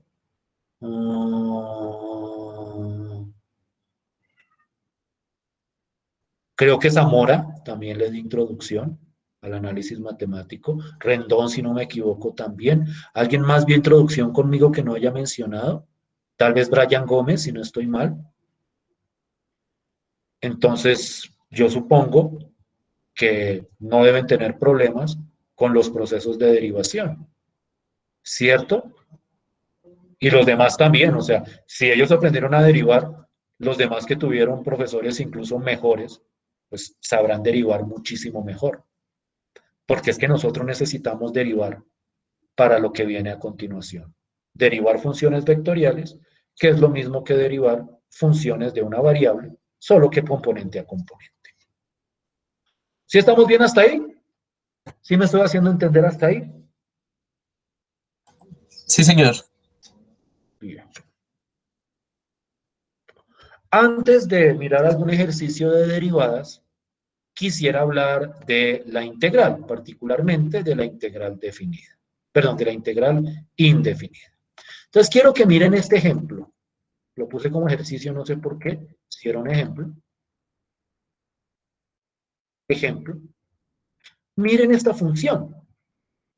Creo que Zamora también le di introducción al análisis matemático. Rendón, si no me equivoco, también. ¿Alguien más vio introducción conmigo que no haya mencionado? Tal vez Brian Gómez, si no estoy mal. Entonces, yo supongo que no deben tener problemas con los procesos de derivación, ¿cierto? Y los demás también, o sea, si ellos aprendieron a derivar, los demás que tuvieron profesores incluso mejores, pues sabrán derivar muchísimo mejor, porque es que nosotros necesitamos derivar para lo que viene a continuación. Derivar funciones vectoriales, que es lo mismo que derivar funciones de una variable, solo que componente a componente. ¿Sí estamos bien hasta ahí? ¿Sí me estoy haciendo entender hasta ahí? Sí, señor. Bien. Antes de mirar algún ejercicio de derivadas, quisiera hablar de la integral, particularmente de la integral definida. Perdón, de la integral indefinida. Entonces quiero que miren este ejemplo. Lo puse como ejercicio, no sé por qué, si era un ejemplo. Ejemplo. Miren esta función.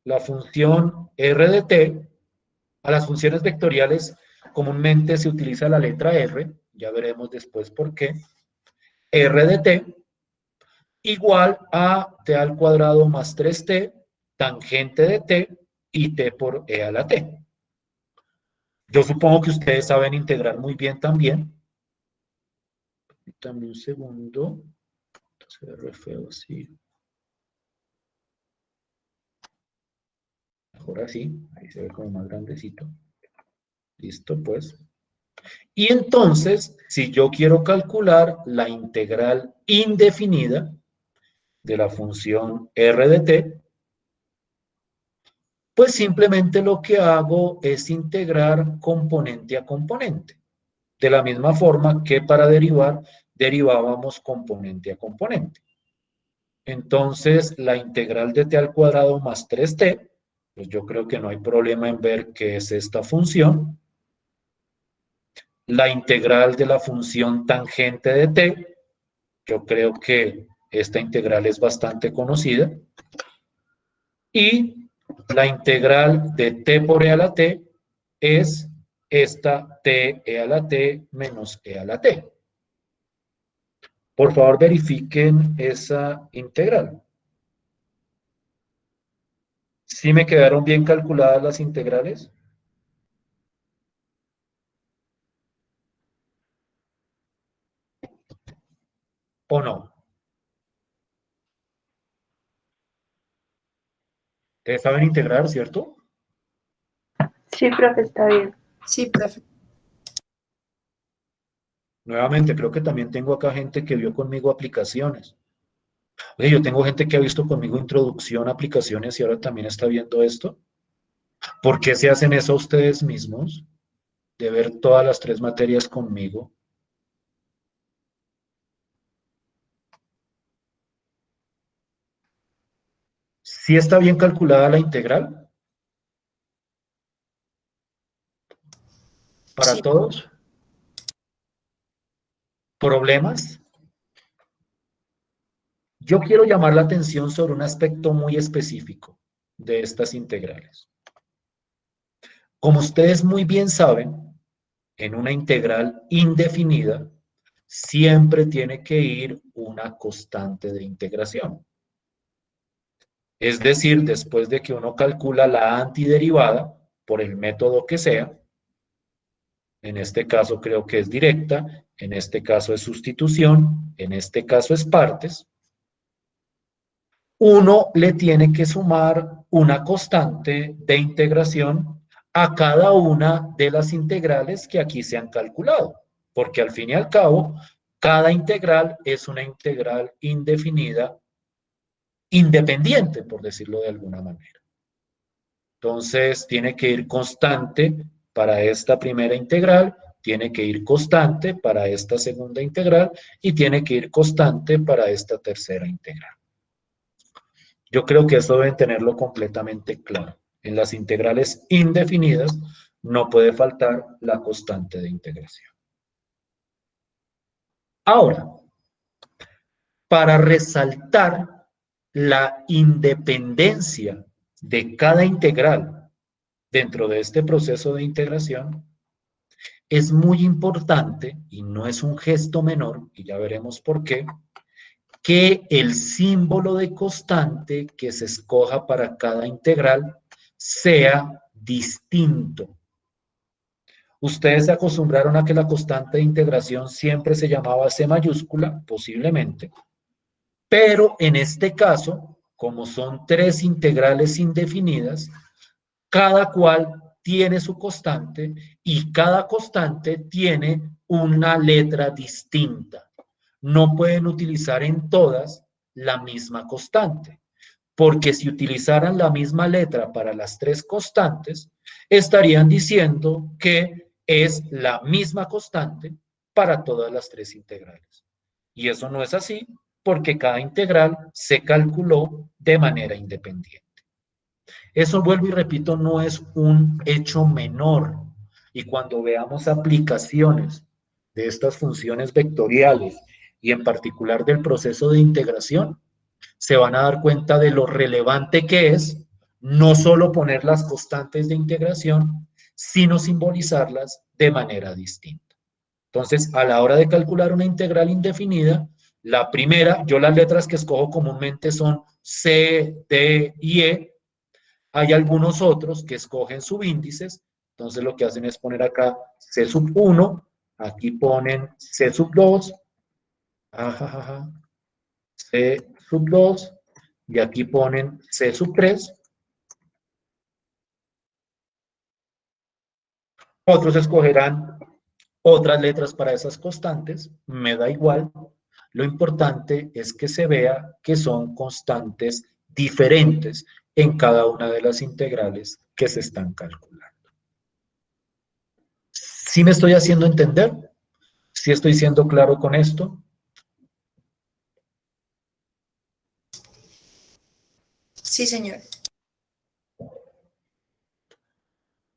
La función r de t. A las funciones vectoriales comúnmente se utiliza la letra r, ya veremos después por qué. R de t igual a t al cuadrado más 3t, tangente de t y t por e a la t. Yo supongo que ustedes saben integrar muy bien también. Dame un segundo. Se ve re feo así. Mejor así. Ahí se ve como más grandecito. Listo, pues. Y entonces, si yo quiero calcular la integral indefinida de la función r de t, pues simplemente lo que hago es integrar componente a componente. De la misma forma que para derivar, derivábamos componente a componente. Entonces, la integral de t al cuadrado más 3t, pues yo creo que no hay problema en ver qué es esta función. La integral de la función tangente de t, yo creo que esta integral es bastante conocida. Y la integral de t por e a la t es esta t e a la t menos e a la t. Por favor, verifiquen esa integral. ¿Sí me quedaron bien calculadas las integrales? ¿O no? Ustedes saben integrar, ¿cierto? Sí, profe, está bien. Sí, profe. Nuevamente, creo que también tengo acá gente que vio conmigo aplicaciones. Oye, yo tengo gente que ha visto conmigo introducción a aplicaciones y ahora también está viendo esto. ¿Por qué se hacen eso ustedes mismos? De ver todas las 3 materias conmigo. ¿Sí está bien calculada la integral? ¿Para Sí, todos? ¿Problemas? Yo quiero llamar la atención sobre un aspecto muy específico de estas integrales. Como ustedes muy bien saben, en una integral indefinida siempre tiene que ir una constante de integración. Es decir, después de que uno calcula la antiderivada, por el método que sea, en este caso creo que es directa, en este caso es sustitución, en este caso es partes, uno le tiene que sumar una constante de integración a cada una de las integrales que aquí se han calculado, porque al fin y al cabo, cada integral es una integral indefinida, independiente, por decirlo de alguna manera. Entonces, tiene que ir constante para esta primera integral, tiene que ir constante para esta segunda integral y tiene que ir constante para esta tercera integral. Yo creo que eso deben tenerlo completamente claro. En las integrales indefinidas no puede faltar la constante de integración. Ahora, para resaltar la independencia de cada integral dentro de este proceso de integración, es muy importante, y no es un gesto menor, y ya veremos por qué, que el símbolo de constante que se escoja para cada integral sea distinto. Ustedes se acostumbraron a que la constante de integración siempre se llamaba C mayúscula, posiblemente, pero en este caso, como son 3 integrales indefinidas, cada cual tiene su constante y cada constante tiene una letra distinta. No pueden utilizar en todas la misma constante, porque si utilizaran la misma letra para las 3 constantes, estarían diciendo que es la misma constante para todas las 3 integrales. Y eso no es así, porque cada integral se calculó de manera independiente. Eso, vuelvo y repito, no es un hecho menor. Y cuando veamos aplicaciones de estas funciones vectoriales y en particular del proceso de integración, se van a dar cuenta de lo relevante que es no solo poner las constantes de integración, sino simbolizarlas de manera distinta. Entonces, a la hora de calcular una integral indefinida, la primera, yo las letras que escojo comúnmente son C, D y E. Hay algunos otros que escogen subíndices, entonces lo que hacen es poner acá C sub 1, aquí ponen C sub 2, C sub 2, y aquí ponen C sub 3. Otros escogerán otras letras para esas constantes, me da igual. Lo importante es que se vea que son constantes diferentes en cada una de las integrales que se están calculando. ¿Sí me estoy haciendo entender? ¿Sí estoy siendo claro con esto? sí, señor.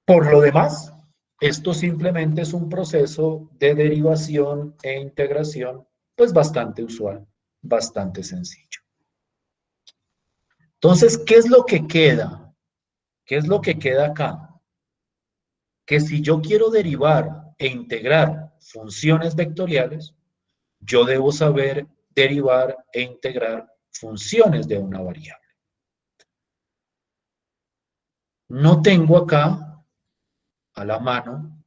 Por lo demás, esto simplemente es un proceso de derivación e integración, pues bastante usual, bastante sencillo. Entonces, ¿qué es lo que queda? ¿Qué es lo que queda acá? Que si yo quiero derivar e integrar funciones vectoriales, yo debo saber derivar e integrar funciones de una variable. No tengo acá a la mano,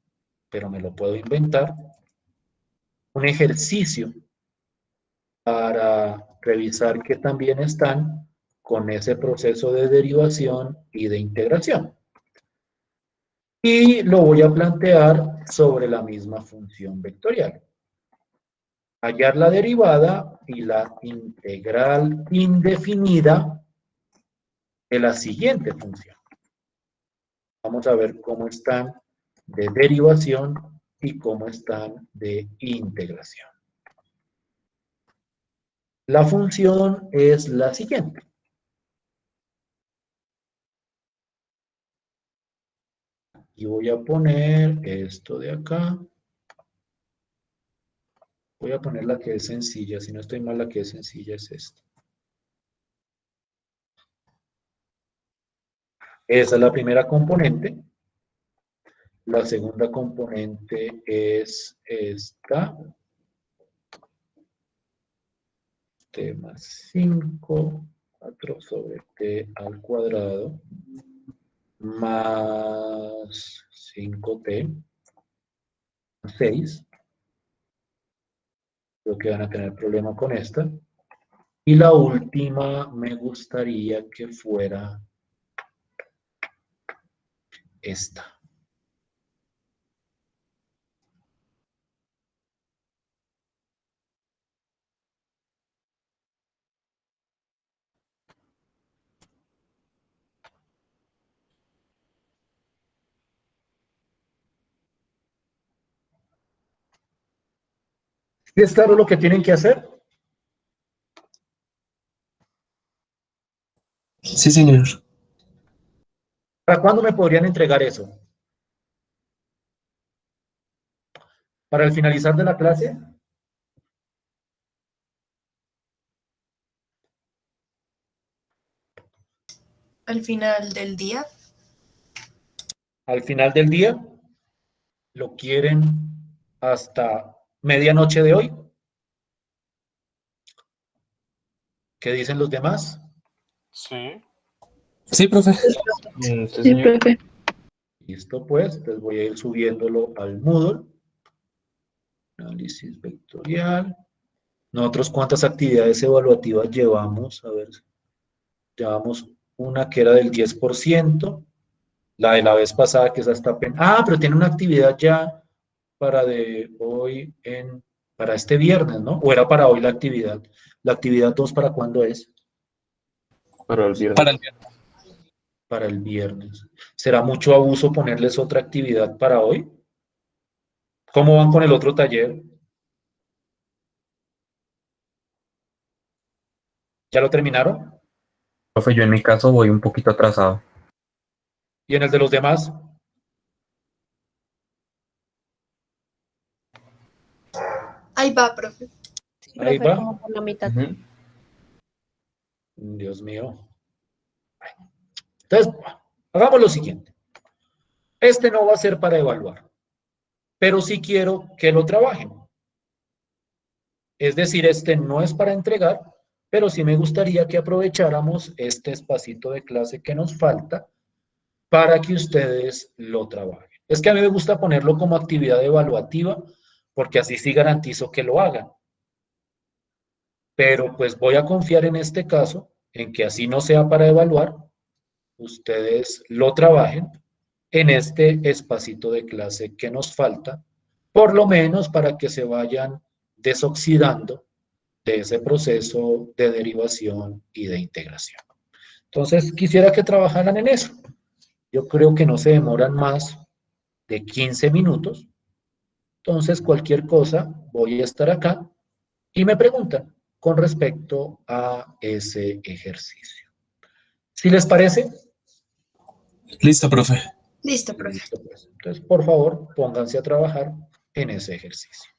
pero me lo puedo inventar, un ejercicio para revisar que también están con ese proceso de derivación y de integración. Y lo voy a plantear sobre la misma función vectorial. hallar la derivada y la integral indefinida de la siguiente función. Vamos a ver cómo están de derivación y cómo están de integración. La función es la siguiente. Y voy a poner esto de acá. Voy a poner la que es sencilla. Si no estoy mal, la que es sencilla es esta. Esa es la primera componente. La segunda componente es esta. T más 5, 4 sobre t al cuadrado, más 5t, 6. Creo que van a tener problema con esta. Y la última me gustaría que fuera esta. ¿Sí es claro lo que tienen que hacer? Sí, señor. ¿Para cuándo me podrían entregar eso? ¿Para el finalizar de la clase? Al final del día. Al final del día. ¿Lo quieren hasta medianoche de hoy? ¿Qué dicen los demás? Sí. Sí, profe. Sí, Sí, señor. profe. Listo, pues. Entonces voy a ir subiéndolo al Moodle. Análisis vectorial. Nosotros, ¿cuántas actividades evaluativas llevamos? A ver, llevamos una que era del 10%. La de la vez pasada, que es hasta... Ah, pero tiene una actividad ya para de hoy para este viernes, ¿no? ¿O era para hoy la actividad? ¿La actividad 2 para cuándo es? Para el Para viernes. el viernes. Para el viernes. ¿Será mucho abuso ponerles otra actividad para hoy? ¿Cómo van con el otro taller? ¿Ya lo terminaron? Profe, yo en mi caso voy un poquito atrasado. ¿Y en el de los demás? Ahí va, profe. Sí, Ahí profe, va. como por la mitad. Ujú. Dios mío. Entonces, hagamos lo siguiente. Este no va a ser para evaluar, pero sí quiero que lo trabajen. Es decir, este no es para entregar, pero sí me gustaría que aprovecháramos este espacito de clase que nos falta para que ustedes lo trabajen. Es que a mí me gusta ponerlo como actividad evaluativa, porque así sí garantizo que lo hagan. Pero pues voy a confiar en este caso, en que así no sea para evaluar, ustedes lo trabajen en este espacito de clase que nos falta, por lo menos para que se vayan desoxidando de ese proceso de derivación y de integración. Entonces, quisiera que trabajaran en eso. Yo creo que no se demoran más de 15 minutos. Entonces, cualquier cosa, voy a estar acá y me preguntan con respecto a ese ejercicio. ¿Sí les parece? Listo, profe. Listo, profe. Listo, pues. Entonces, por favor, pónganse a trabajar en ese ejercicio.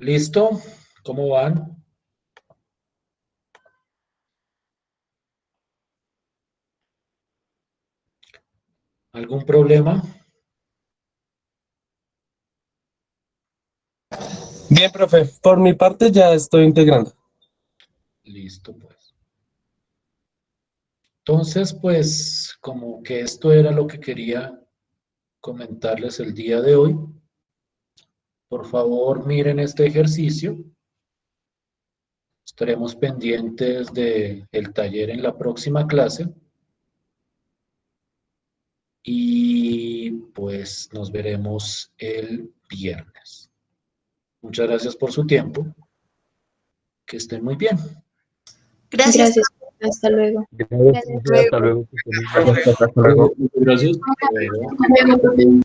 ¿Listo? ¿Cómo van? ¿Algún problema? Bien, profe. Por mi parte ya estoy integrando. Listo, pues. Entonces, pues, como que esto era lo que quería comentarles el día de hoy. Por favor, miren este ejercicio. Estaremos pendientes del taller en la próxima clase. Y pues nos veremos el viernes. Muchas gracias por su tiempo. Que estén muy bien. Gracias. Gracias. Hasta luego. Gracias, hasta luego. Hasta luego. Gracias. Hasta luego, profe.